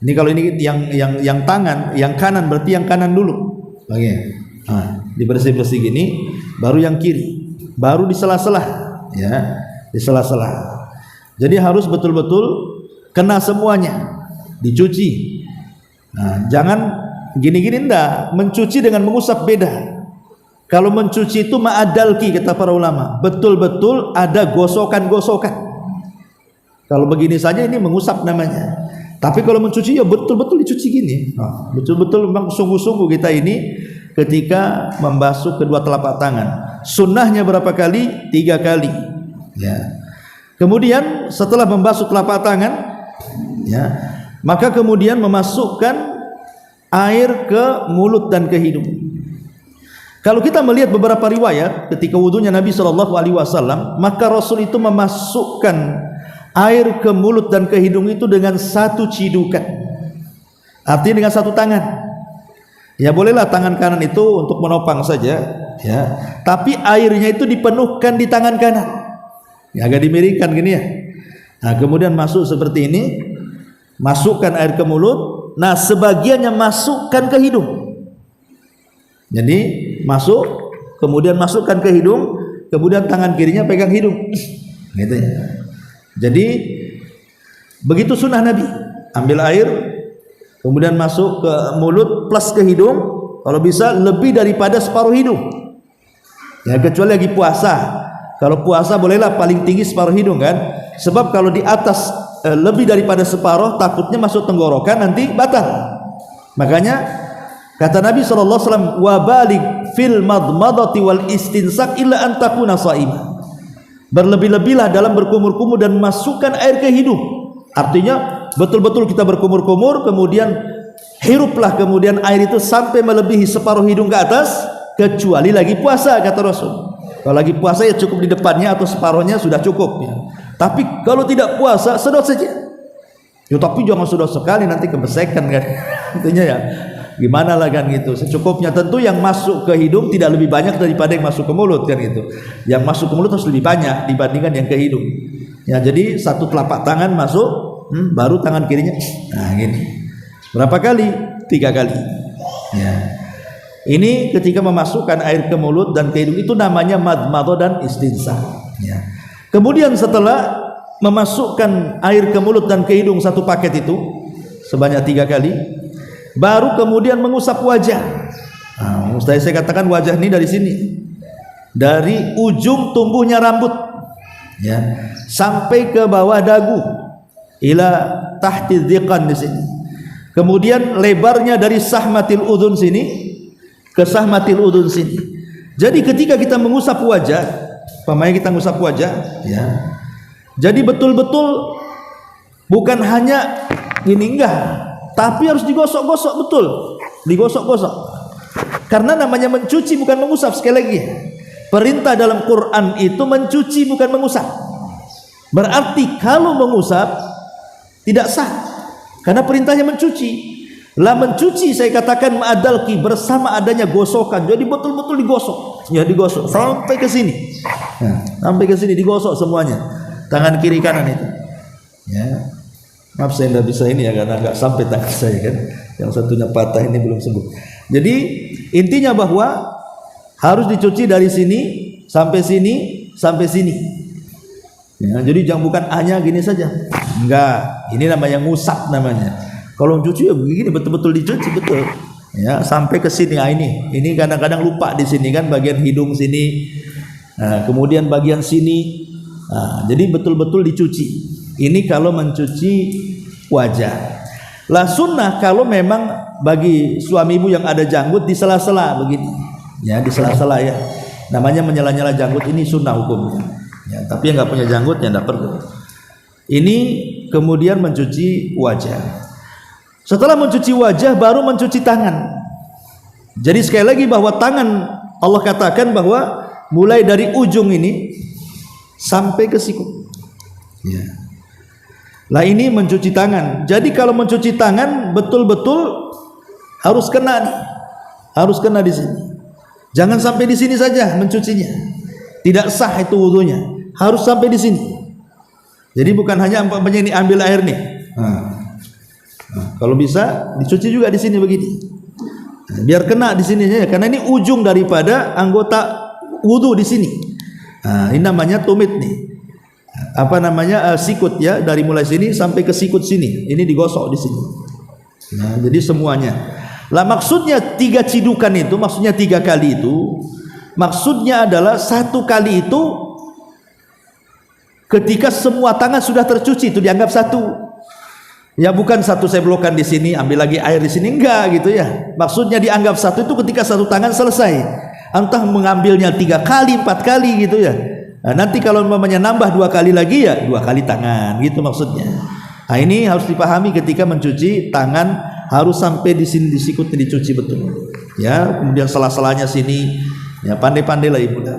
ini, kalau ini yang tangan, yang kanan berarti yang kanan dulu. Oke. Nah, dibersih-bersih gini, baru yang kiri, baru di sela-sela, ya, di sela-sela. Jadi harus betul-betul kena semuanya, dicuci. Nah, jangan gini-gini, enggak, mencuci dengan mengusap beda. Kalau mencuci itu ma'adalki kata para ulama, betul-betul ada gosokan-gosokan. Kalau begini saja ini mengusap namanya. Tapi kalau mencuci ya betul-betul dicuci gini. Betul-betul memang sungguh-sungguh kita ini ketika membasuh kedua telapak tangan. Sunnahnya berapa kali? 3 kali. Ya. Kemudian setelah membasuh telapak tangan, ya, maka kemudian memasukkan air ke mulut dan ke hidung. Kalau kita melihat beberapa riwayat ketika wudunya Nabi SAW, maka Rasul itu memasukkan air ke mulut dan ke hidung itu dengan 1 cidukan. Artinya dengan 1 tangan. Ya bolehlah tangan kanan itu untuk menopang saja, ya. Tapi airnya itu dipenuhkan di tangan kanan. Ya, agak dimiringkan gini ya. Nah, kemudian masuk seperti ini, masukkan air ke mulut. Nah, sebagiannya masukkan ke hidung. Jadi masuk, kemudian masukkan ke hidung, kemudian tangan kirinya pegang hidung, gitu ya. Jadi begitu sunnah Nabi, ambil air, kemudian masuk ke mulut plus ke hidung, kalau bisa lebih daripada separuh hidung. Ya kecuali lagi puasa. Kalau puasa bolehlah paling tinggi separuh hidung kan, sebab kalau di atas lebih daripada separuh takutnya masuk tenggorokan, nanti batal. Makanya kata Nabi SAW, wa balik fil madmadati wal istinsak illa an takuna sha'imah. Berlebih-lebihlah dalam berkumur-kumur dan masukkan air ke hidung. Artinya betul-betul kita berkumur-kumur, kemudian hiruplah kemudian air itu sampai melebihi separuh hidung ke atas, kecuali lagi puasa kata Rasul. Kalau lagi puasa ya cukup di depannya atau separuhnya sudah cukup ya. Tapi kalau tidak puasa sedot saja. Ya tapi jangan sedot sekali, nanti kebesekan kan. Intinya ya gimana lah kan gitu, secukupnya. Tentu yang masuk ke hidung tidak lebih banyak daripada yang masuk ke mulut kan gitu. Yang masuk ke mulut harus lebih banyak dibandingkan yang ke hidung. Ya jadi 1 telapak tangan masuk, baru tangan kirinya. Nah gini. Berapa kali? 3 kali. Ya. Ini ketika memasukkan air ke mulut dan ke hidung itu namanya madmadah dan istinsaq. Ya. Kemudian setelah memasukkan air ke mulut dan ke hidung 1 paket itu sebanyak 3 kali, baru kemudian mengusap wajah. Nah, saya katakan wajah ini dari sini, dari ujung tumbuhnya rambut, ya, sampai ke bawah dagu, ila tahti dhiqan di sini. Kemudian lebarnya dari sahmatil udhun sini ke sahmatil udhun sini. Jadi ketika kita mengusap wajah, Pamanya kita ngusap wajah, ya. Jadi betul-betul bukan hanya gini, enggak, tapi harus digosok-gosok betul, digosok-gosok. Karena namanya mencuci bukan mengusap. Sekali lagi, perintah dalam Quran itu mencuci bukan mengusap. Berarti kalau mengusap tidak sah, karena perintahnya mencuci. Lah mencuci saya katakan ma'adalki, bersama adanya gosokan. Jadi betul-betul digosok, ya digosok sampai ke sini. Nah, sampai ke sini digosok semuanya, tangan kiri kanan itu. Ya, maaf saya tidak bisa ini ya, karena nggak sampai tangan saya kan. Yang satunya patah ini belum sembuh. Jadi intinya bahwa harus dicuci dari sini sampai sini sampai sini. Ya, jadi jangan bukan hanya gini saja. Enggak, ini namanya ngusap namanya. Kalau cuci ya begini, betul-betul dicuci betul. Ya, sampai ke sini. Nah, ini kadang-kadang lupa di sini kan, bagian hidung sini. Nah, kemudian bagian sini. Nah, jadi betul-betul dicuci. Ini kalau mencuci wajah. Lah sunnah kalau memang bagi suamimu yang ada janggut di sela-sela begini. Ya, di sela-sela ya. Namanya menyela-nyela janggut, ini sunnah hukumnya. Ya, tapi yang nggak punya janggut ya nggak perlu. Ini kemudian mencuci wajah. Setelah mencuci wajah baru mencuci tangan. Jadi sekali lagi bahwa tangan Allah katakan bahwa mulai dari ujung ini sampai ke siku. Ya. Lah ini mencuci tangan. Jadi kalau mencuci tangan betul-betul harus kena nih. Harus kena di sini. Jangan sampai di sini saja mencucinya. Tidak sah itu wudunya. Harus sampai di sini. Jadi bukan hanya ini ambil air nih. Kalau bisa dicuci juga di sini begini. Biar kena di sininya ya, karena ini ujung daripada anggota wudu di sini. Ini namanya tumit nih. Apa namanya sikut ya, dari mulai sini sampai ke sikut sini. Ini digosok di sini. Nah, jadi semuanya. Lah maksudnya 3 cidukan itu, maksudnya 3 kali itu, maksudnya adalah 1 kali itu ketika semua tangan sudah tercuci itu dianggap 1. Ya bukan 1 saya blokan di sini, ambil lagi air di sini, enggak gitu ya. Maksudnya dianggap 1 itu ketika 1 tangan selesai. Entah mengambilnya 3 kali, 4 kali gitu ya. Nah, nanti kalau umpamanya nambah 2 kali lagi ya 2 kali tangan gitu maksudnya. Nah, ini harus dipahami ketika mencuci tangan, harus sampai di sini di sikutnya dicuci betul. Ya, kemudian sela-selanya sini, ya pandai-pandai lah ibu. Ya.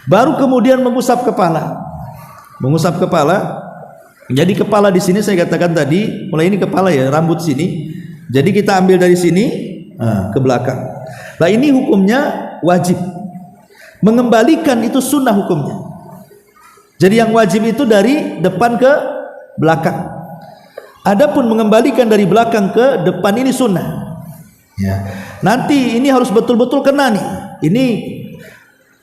Baru kemudian mengusap kepala. Mengusap kepala. Jadi kepala di sini saya katakan tadi, mulai ini kepala ya, rambut sini. Jadi kita ambil dari sini ke belakang. Nah ini hukumnya wajib. Mengembalikan itu sunnah hukumnya. Jadi yang wajib itu dari depan ke belakang. Adapun mengembalikan dari belakang ke depan ini sunnah. Ya. Nanti ini harus betul-betul kena nih. Ini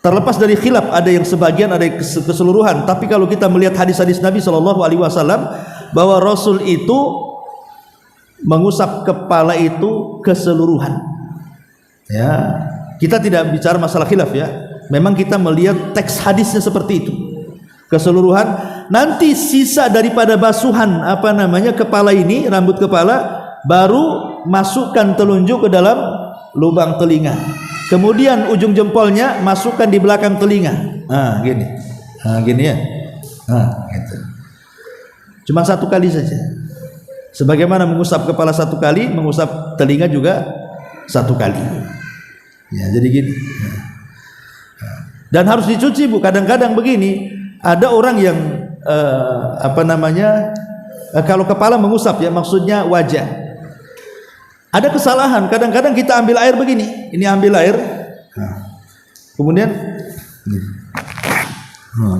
terlepas dari khilaf, ada yang sebagian, ada yang keseluruhan. Tapi kalau kita melihat hadis-hadis Nabi SAW bahwa Rasul itu mengusap kepala itu keseluruhan. Ya, kita tidak bicara masalah khilaf ya. Memang kita melihat teks hadisnya seperti itu, keseluruhan. Nanti sisa daripada basuhan apa namanya kepala ini, rambut kepala, baru masukkan telunjuk ke dalam lubang telinga. Kemudian ujung jempolnya masukkan di belakang telinga. Gini. Gini ya. Gitu. Cuma 1 kali saja. Sebagaimana mengusap kepala 1 kali, mengusap telinga juga 1 kali. Ya, jadi gini. Dan harus dicuci Bu. Kadang-kadang begini, ada orang yang apa namanya? Kalau kepala mengusap ya, maksudnya wajah. Ada kesalahan, kadang-kadang kita ambil air begini, ini ambil air, kemudian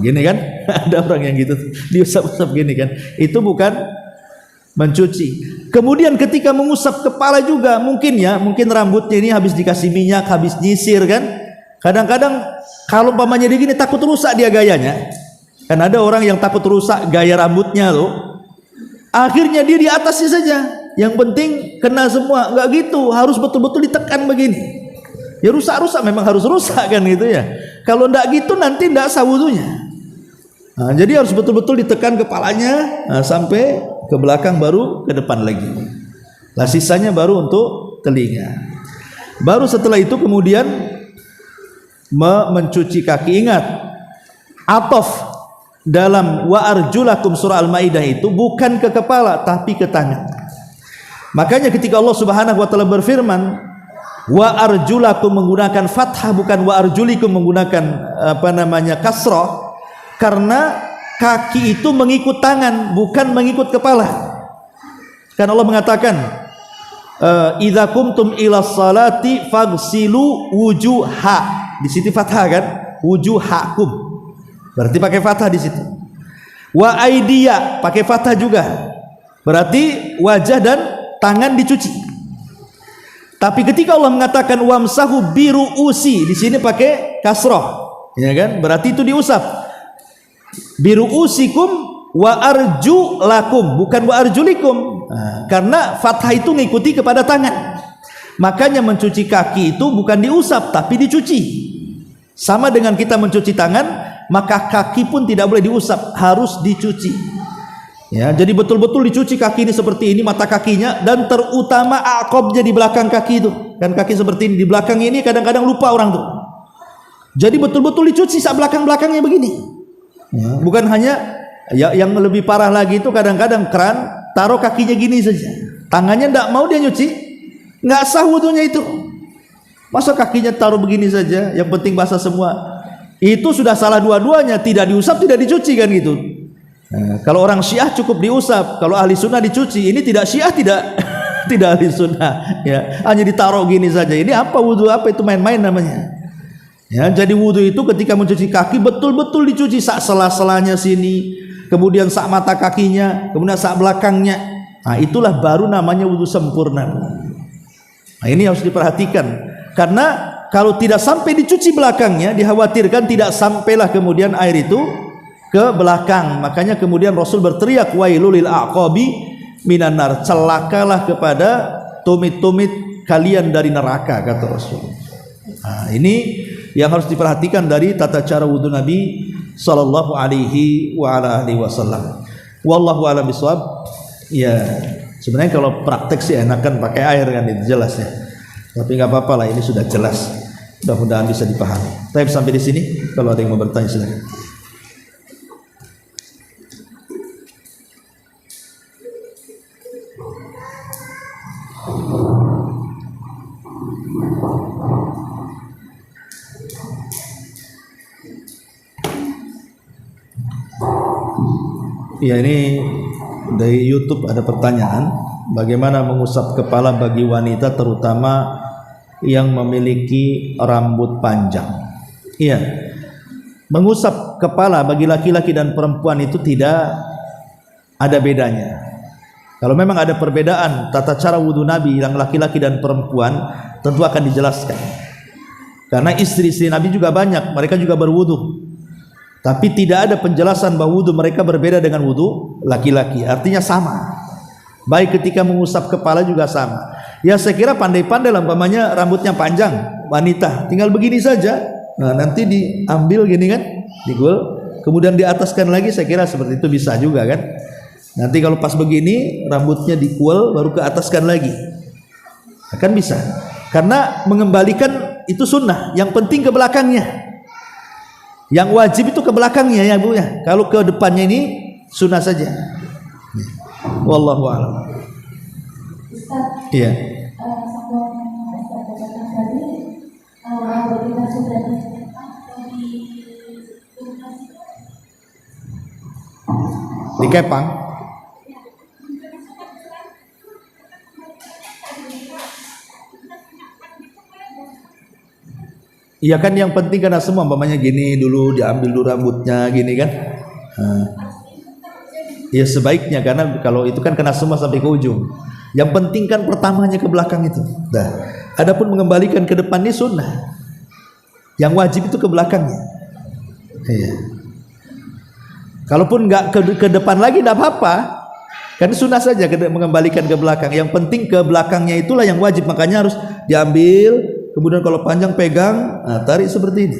gini kan, ada orang yang gitu, diusap-usap gini kan, itu bukan mencuci. Kemudian ketika mengusap kepala juga, mungkin rambutnya ini habis dikasih minyak, habis nyisir kan, kadang-kadang kalau umpamanya begini takut rusak dia gayanya, kan ada orang yang takut rusak gaya rambutnya loh, akhirnya dia di atasnya saja. Yang penting kena semua, enggak gitu, harus betul-betul ditekan begini. Ya rusak-rusak memang harus rusak kan gitu ya. Kalau enggak gitu nanti enggak sah wudunya. Jadi harus betul-betul ditekan kepalanya sampai ke belakang baru ke depan lagi. Lah sisanya baru untuk telinga. Baru setelah itu kemudian mencuci kaki. Ingat, Atof dalam wa arjulakum surah Al-Maidah itu bukan ke kepala tapi ke tangan. Makanya ketika Allah Subhanahu wa taala berfirman wa arjulakum menggunakan fathah bukan wa arjulikum menggunakan kasrah, karena kaki itu mengikut tangan bukan mengikut kepala. Kan Allah mengatakan idza kumtum ila salati faghsilu wujuha, di situ fathah kan, wujuhakum berarti pakai fathah di situ. Wa aidiya pakai fathah juga, berarti wajah dan tangan dicuci. Tapi ketika Allah mengatakan wamsahu biruusi, di sini pakai kasroh, ya kan? Berarti itu diusap. Biruusikum wa arjulakum, bukan wa arjulikum. Nah, karena fathah itu mengikuti kepada tangan. Makanya mencuci kaki itu bukan diusap tapi dicuci. Sama dengan kita mencuci tangan, maka kaki pun tidak boleh diusap, harus dicuci. Ya, jadi betul-betul dicuci kaki ini seperti ini, mata kakinya, dan terutama aqobnya di belakang kaki itu. Kan kaki seperti ini, di belakang ini kadang-kadang lupa orang tuh. Jadi betul-betul dicuci saat belakang-belakangnya begini. Ya, bukan hanya yang lebih parah lagi itu kadang-kadang keran taruh kakinya gini saja. Tangannya tidak mau dia nyuci, nggak sah wudunya itu. Masa kakinya taruh begini saja, yang penting basah semua. Itu sudah salah dua-duanya, tidak diusap, tidak dicuci kan gitu. Nah, kalau orang Syiah cukup diusap, kalau ahli sunnah dicuci. Ini tidak Syiah, tidak tidak ahli sunnah, ya, hanya ditaruh gini saja. Ini apa wudu, apa itu main-main namanya. Ya, jadi wudu itu ketika mencuci kaki betul-betul dicuci sak sela-selanya sini, kemudian sak mata kakinya, kemudian sak belakangnya. Nah, itulah baru namanya wudu sempurna. Nah, ini harus diperhatikan, karena kalau tidak sampai dicuci belakangnya, dikhawatirkan tidak sampailah kemudian air itu ke belakang. Makanya kemudian Rasul berteriak wailul lil aqabi minan nar, celakalah kepada tumit-tumit kalian dari neraka, kata Rasul. Nah, ini yang harus diperhatikan dari tata cara wudu Nabi sallallahu alaihi wa ala alihi wasallam. Wallahu a'lam bishawab. Ya, sebenarnya kalau praktek sih enakan pakai air kan, itu jelas ya. Tapi nggak apa-apa lah, ini sudah jelas. Mudah-mudahan bisa dipahami. Tapi sampai di sini, kalau ada yang mau bertanya silakan. Ya, ini dari YouTube ada pertanyaan, bagaimana mengusap kepala bagi wanita terutama yang memiliki rambut panjang? Iya, mengusap kepala bagi laki-laki dan perempuan itu tidak ada bedanya. Kalau memang ada perbedaan tata cara wudu Nabi yang laki-laki dan perempuan, tentu akan dijelaskan. Karena istri-istri Nabi juga banyak, mereka juga berwudu. Tapi tidak ada penjelasan bahwa wudu mereka berbeda dengan wudu laki-laki. Artinya sama. Baik ketika mengusap kepala juga sama. Ya, saya kira pandai-pandai lah, umpamanya rambutnya panjang wanita, tinggal begini saja. Nah, nanti diambil gini kan, digul, kemudian diataskan lagi, saya kira seperti itu bisa juga kan. Nanti kalau pas begini rambutnya dikuel baru ke ataskan lagi. Akan bisa. Karena mengembalikan itu sunnah, yang penting ke belakangnya. Yang wajib itu ke belakangnya ya Bu ya. Kalau ke depannya ini sunnah saja. Wallahu a'lam. Iya. Di kepang. Iya kan, yang penting karena semua umpamanya gini dulu, diambil dulu rambutnya gini kan. Ya sebaiknya, karena kalau itu kan kena semua sampai ke ujung. Yang penting kan pertamanya ke belakang itu. Nah, adapun mengembalikan ke depan ini sunnah. Yang wajib itu ke belakangnya. Iya. Kalaupun nggak ke depan lagi tidak apa-apa. Kan sunnah saja mengembalikan ke belakang. Yang penting ke belakangnya itulah yang wajib, makanya harus diambil. Kemudian kalau panjang pegang, nah, tarik seperti ini.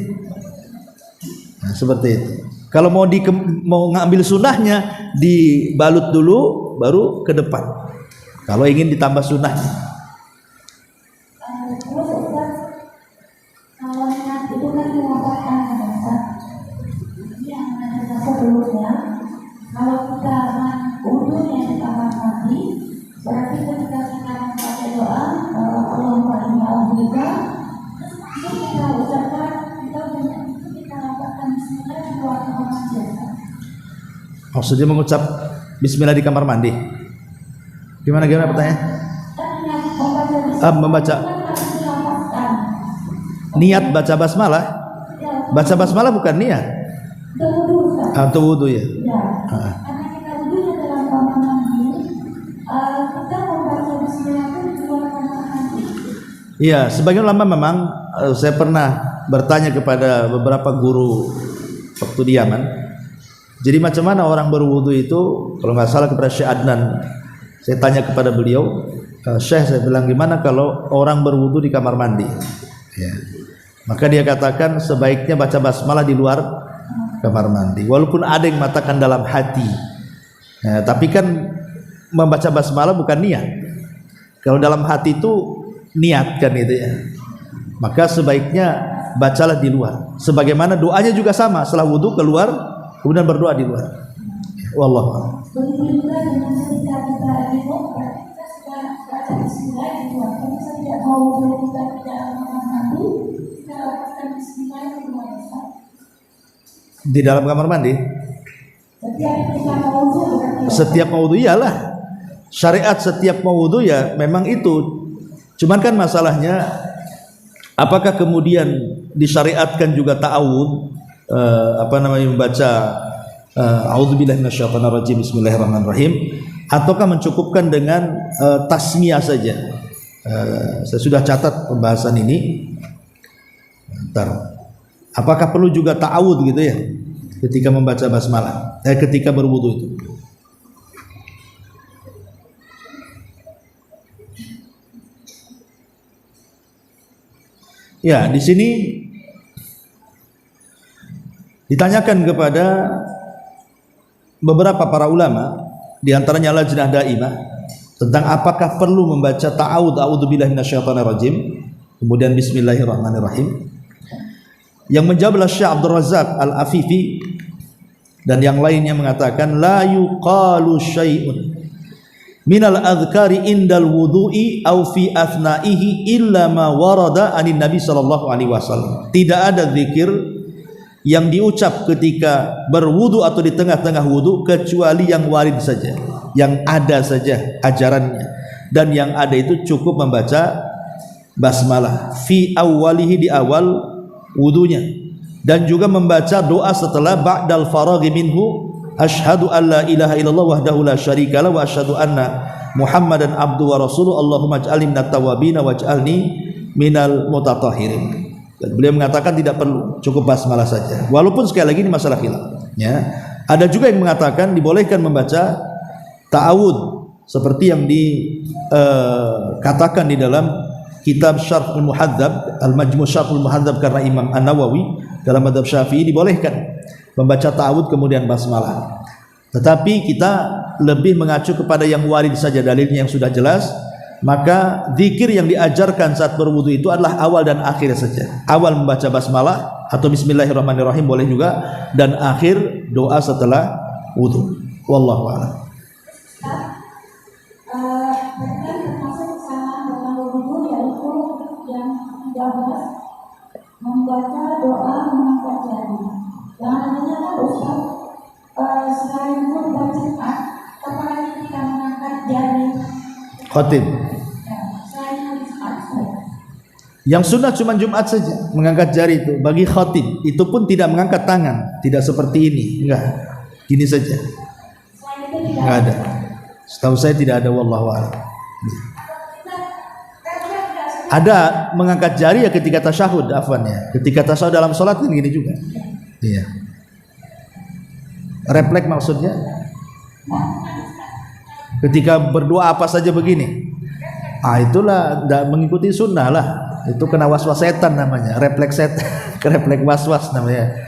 Nah, seperti itu. Kalau mau ngambil sunnahnya, dibalut dulu, baru ke depan. Kalau ingin ditambah sunnahnya. juga kita ucapkan kita lakukan bismillah di luar kamar mandi. Maksudnya mengucap bismillah di kamar mandi. Gimana pertanyaan? Membaca niat baca basmalah. Baca basmalah bukan niat. Atau wudu ya. Karena kita wudunya dalam kamar mandi, kita membaca bismillah itu di luar kamar mandi. Iya, sebagian ulama memang saya pernah bertanya kepada beberapa guru waktu di Yaman. Jadi macam mana orang berwudu itu? Kalau nggak salah kepada Syekh Adnan, saya tanya kepada beliau, Syekh, saya bilang gimana kalau orang berwudu di kamar mandi? Ya. Maka dia katakan sebaiknya baca basmalah di luar kamar mandi. Walaupun ada yang mengatakan dalam hati, ya, tapi kan membaca basmalah bukan niat. Kalau dalam hati itu niat kan itu ya. Maka sebaiknya bacalah di luar. Sebagaimana doanya juga sama, setelah wudu keluar, kemudian berdoa di luar. Wallahu a'lam. Begitu juga dengan ketika kita lagi ngobrol, kita sudah baca bismillah di luar. Tapi saya tidak mau kita di dalam kamar mandi, kita lakukan bismillah di luar. Di dalam kamar mandi? Setiap mau wudu iyalah. Syariat setiap mau wudu ya memang itu. Cuman kan masalahnya apakah kemudian disyariatkan juga ta'awud, membaca a'udzubillahi minasyaitonirrajim bismillahirrahmanirrahim, ataukah mencukupkan dengan tasmiyah saja? Saya sudah catat pembahasan ini. Bentar. Apakah perlu juga ta'awud gitu ya ketika membaca basmalah, ketika berwudu itu? Ya, di sini ditanyakan kepada beberapa para ulama, di antaranya Lajnah Daimah, tentang apakah perlu membaca ta'awud, a'udzubillahi minasyaitonirrajim, kemudian bismillahirrahmanirrahim. Yang menjawablah Syekh Abdul Razak Al-Afifi dan yang lainnya mengatakan la yuqalu syai'un minal adhkari indal wudu'i au fi athnaihi illa ma warada anin Nabi sallallahu alaihi wasallam. Tidak ada zikir yang diucap ketika berwudu atau di tengah-tengah wudu kecuali yang warid saja, yang ada saja ajarannya, dan yang ada itu cukup membaca basmalah fi awwalihi, di awal wudunya, dan juga membaca doa setelah ba'dal faraghi minhu, asyhadu an la ilaha illallah wahdahu la syarikalah wa asyhadu anna muhammadan abdu wa rasuluh Allahumma ij'alni minat tawwabin waj'alni minal mutatahhirin. Dan beliau mengatakan tidak perlu, cukup basmalah saja. Walaupun sekali lagi ini masalah khilaf, ya. Ada juga yang mengatakan dibolehkan membaca ta'awud seperti yang dikatakan di dalam kitab Syarhul Muhadzab, Al-Majmu' Syarhul Muhadzab karena Imam An-Nawawi dalam mazhab Syafi'i dibolehkan membaca ta'awud kemudian basmalah. Tetapi kita lebih mengacu kepada yang warid saja, dalilnya yang sudah jelas. Maka zikir yang diajarkan saat berwudu itu adalah awal dan akhir saja. Awal membaca basmalah atau bismillahirrahmanirrahim boleh juga, dan akhir doa setelah wudu. Wallahu a'lam. Membaca doa mengangkat jari. Yang namanya kan Ustaz, selain membaca apalagi kita mengangkat jari. Khatib. Ya, selain Jumat. Yang sunnah cuma Jumat saja mengangkat jari itu. Bagi khatib itu pun tidak mengangkat tangan, tidak seperti ini, enggak. Gini saja. Selain itu tidak Enggak ada. Setahu saya tidak ada, wallahu a'lam. Ada mengangkat jari ya ketika tasyahud, afwan ya. Ketika tasyahud dalam sholat kan gini juga. Iya. Refleks maksudnya. Ketika berdoa apa saja begini. Itulah tidak mengikuti sunnah lah. Itu kena waswas setan namanya. Refleks setan, refleks waswas namanya.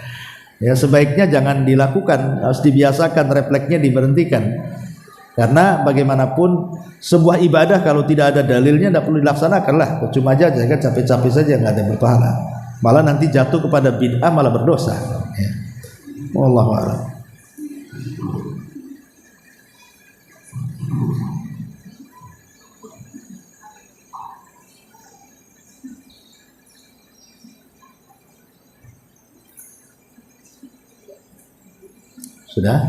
Ya sebaiknya jangan dilakukan, harus dibiasakan, refleksnya diberhentikan. Karena bagaimanapun sebuah ibadah kalau tidak ada dalilnya tidak perlu dilaksanakan lah, cuma aja kan capek-capek saja nggak ada berpahala, malah nanti jatuh kepada bid'ah, malah berdosa. Ya. Wallahu a'lam. Sudah?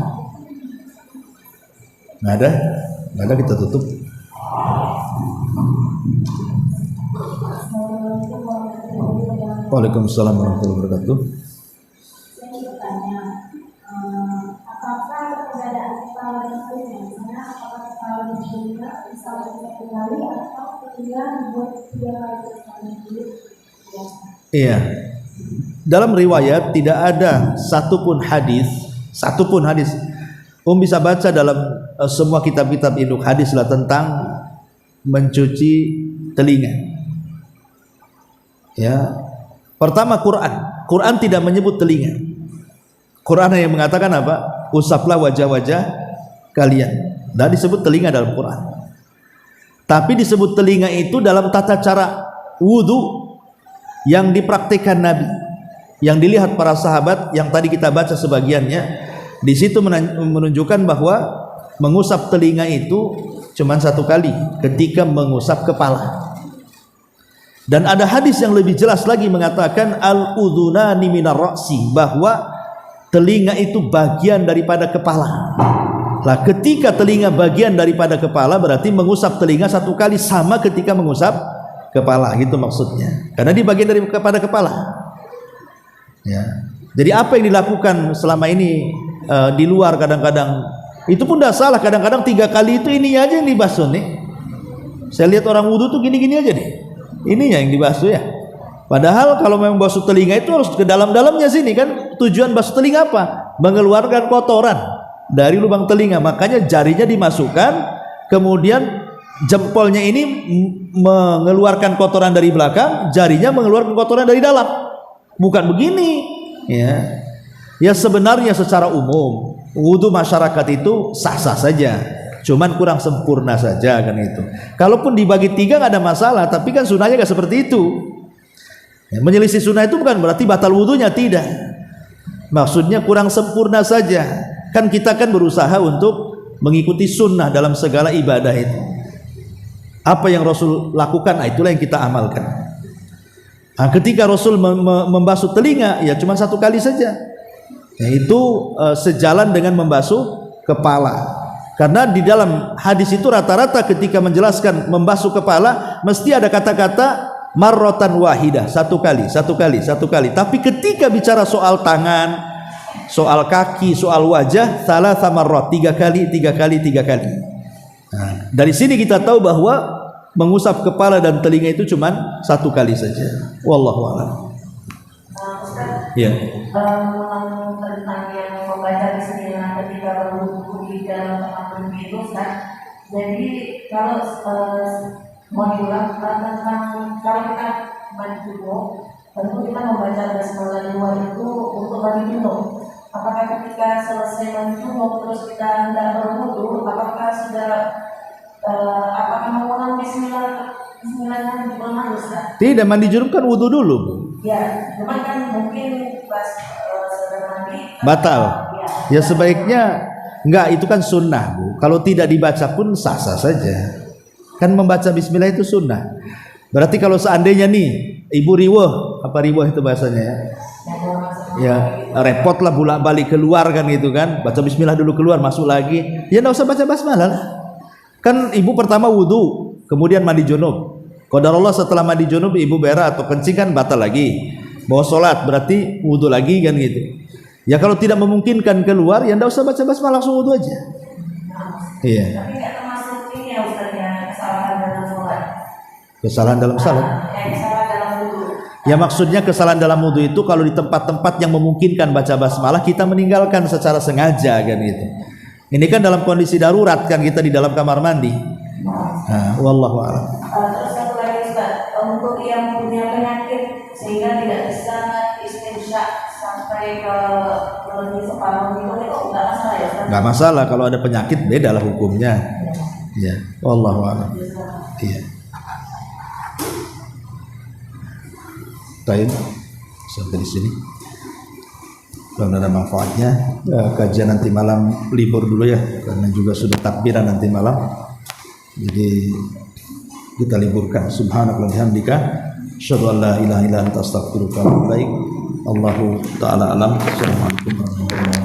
Nggak ada? Nggak ada, kita tutup. Waalaikumsalam warahmatullahi wabarakatuh. Saya ingin bertanya, apakah keberadaan kepala dan telinga, misalnya apakah kepala dan telinga bisa satu kali atau telinga dibuat 3 kali sekali? Iya. Dalam riwayat tidak ada satupun hadis. Bisa baca dalam semua kitab-kitab induk hadis lah tentang mencuci telinga. Ya. Pertama Quran tidak menyebut telinga. Quran yang mengatakan apa? Usaplah wajah-wajah kalian. Dan disebut telinga dalam Quran. Tapi disebut telinga itu dalam tata cara wudu yang dipraktikkan Nabi, yang dilihat para sahabat, yang tadi kita baca sebagiannya. Di situ menunjukkan bahwa mengusap telinga itu cuma 1 kali ketika mengusap kepala. Dan ada hadis yang lebih jelas lagi mengatakan al-udhunani minar ra'si, bahwa telinga itu bagian daripada kepala. Lah ketika telinga bagian daripada kepala, berarti mengusap telinga 1 kali sama ketika mengusap kepala, gitu maksudnya. Karena di bagian daripada kepala. Ya. Jadi apa yang dilakukan selama ini di luar kadang-kadang itu pun tidak salah. Kadang-kadang 3 kali itu ini aja yang dibasuh nih. Saya lihat orang wudu tuh gini-gini aja deh. Ininya yang dibasuh ya. Padahal kalau memang basuh telinga itu harus ke dalam-dalamnya sini kan. Tujuan basuh telinga apa? Mengeluarkan kotoran dari lubang telinga. Makanya jarinya dimasukkan, kemudian jempolnya ini mengeluarkan kotoran dari belakang, jarinya mengeluarkan kotoran dari dalam. Bukan begini. Ya sebenarnya secara umum wudu masyarakat itu sah-sah saja. Cuman kurang sempurna saja kan itu. Kalaupun dibagi 3 nggak ada masalah, tapi kan sunnahnya nggak seperti itu. Ya, menyelisih sunnah itu bukan berarti batal wudunya, tidak. Maksudnya kurang sempurna saja. Kan kita kan berusaha untuk mengikuti sunnah dalam segala ibadah itu. Apa yang Rasul lakukan, itulah yang kita amalkan. Nah, ketika Rasul membasuh telinga, ya cuma 1 kali saja. Yaitu sejalan dengan membasuh kepala. Karena di dalam hadis itu rata-rata ketika menjelaskan membasuh kepala mesti ada kata-kata marrotan wahidah, 1 kali. Tapi ketika bicara soal tangan, soal kaki, soal wajah, thalatha marrat, 3 kali. Nah, dari sini kita tahu bahwa mengusap kepala dan telinga itu cuma 1 kali saja. Wallahu a'lam. Ya. Tentang yang membaca bismillah ketika berwudu di dalam tempat itu, jadi kalau mau diulang tentang kalau kita mandi junub, tentu kita membaca basmalah di luar itu untuk mandi junub. Apakah ketika selesai mandi junub terus kita tidak berwudu, apakah sudah apakah mengulang bismillahnya diulang harus? Tidak, mandi junub kan wudu dulu, Bu. Ya, cuman kan mungkin pas batal. Ya sebaiknya enggak, itu kan sunnah, Bu. Kalau tidak dibaca pun sah-sah saja. Kan membaca bismillah itu sunnah. Berarti kalau seandainya nih ibu riweh, apa riweh itu bahasanya ya? Ya repot lah bolak-balik keluar kan gitu kan. Baca bismillah dulu keluar, masuk lagi. Ya enggak usah baca basmalah lah. Kan ibu pertama wudu, kemudian mandi junub. Qadarullah setelah mandi junub ibu berak atau kencing kan batal lagi. Mau sholat berarti wudu lagi kan gitu. Ya kalau tidak memungkinkan keluar, ya enggak usah baca basmalah, langsung wudu aja. Iya. Tapi enggak termasuk ini ya Ustaz ya, kesalahan dalam sholat. Kesalahan dalam salat. Kesalahan dalam wudu. Ya maksudnya kesalahan dalam wudu itu kalau di tempat-tempat yang memungkinkan baca basmalah kita meninggalkan secara sengaja kan gitu. Ini kan dalam kondisi darurat kan, kita di dalam kamar mandi. Nah, wallahu a'lam. Terus satu lagi Ustaz, untuk yang punya penyakit sehingga tidak bisa istinsya sampai ke lebih separuh itu enggak masalah ya Ustaz? Enggak masalah, kalau ada penyakit beda lah hukumnya. Ya, wallahu a'lam. Iya. Baik, sampai di sini. Kalau ada manfaatnya, kajian nanti malam libur dulu ya, karena juga sudah takbiran nanti malam. Jadi kita liburkan. Subhanallah bihamdika, asyhadu an la ilaha illa anta astaghfiruka wa atubu ilaik. Allahu ta'ala alam. Assalamualaikum warahmatullahi wabarakatuh.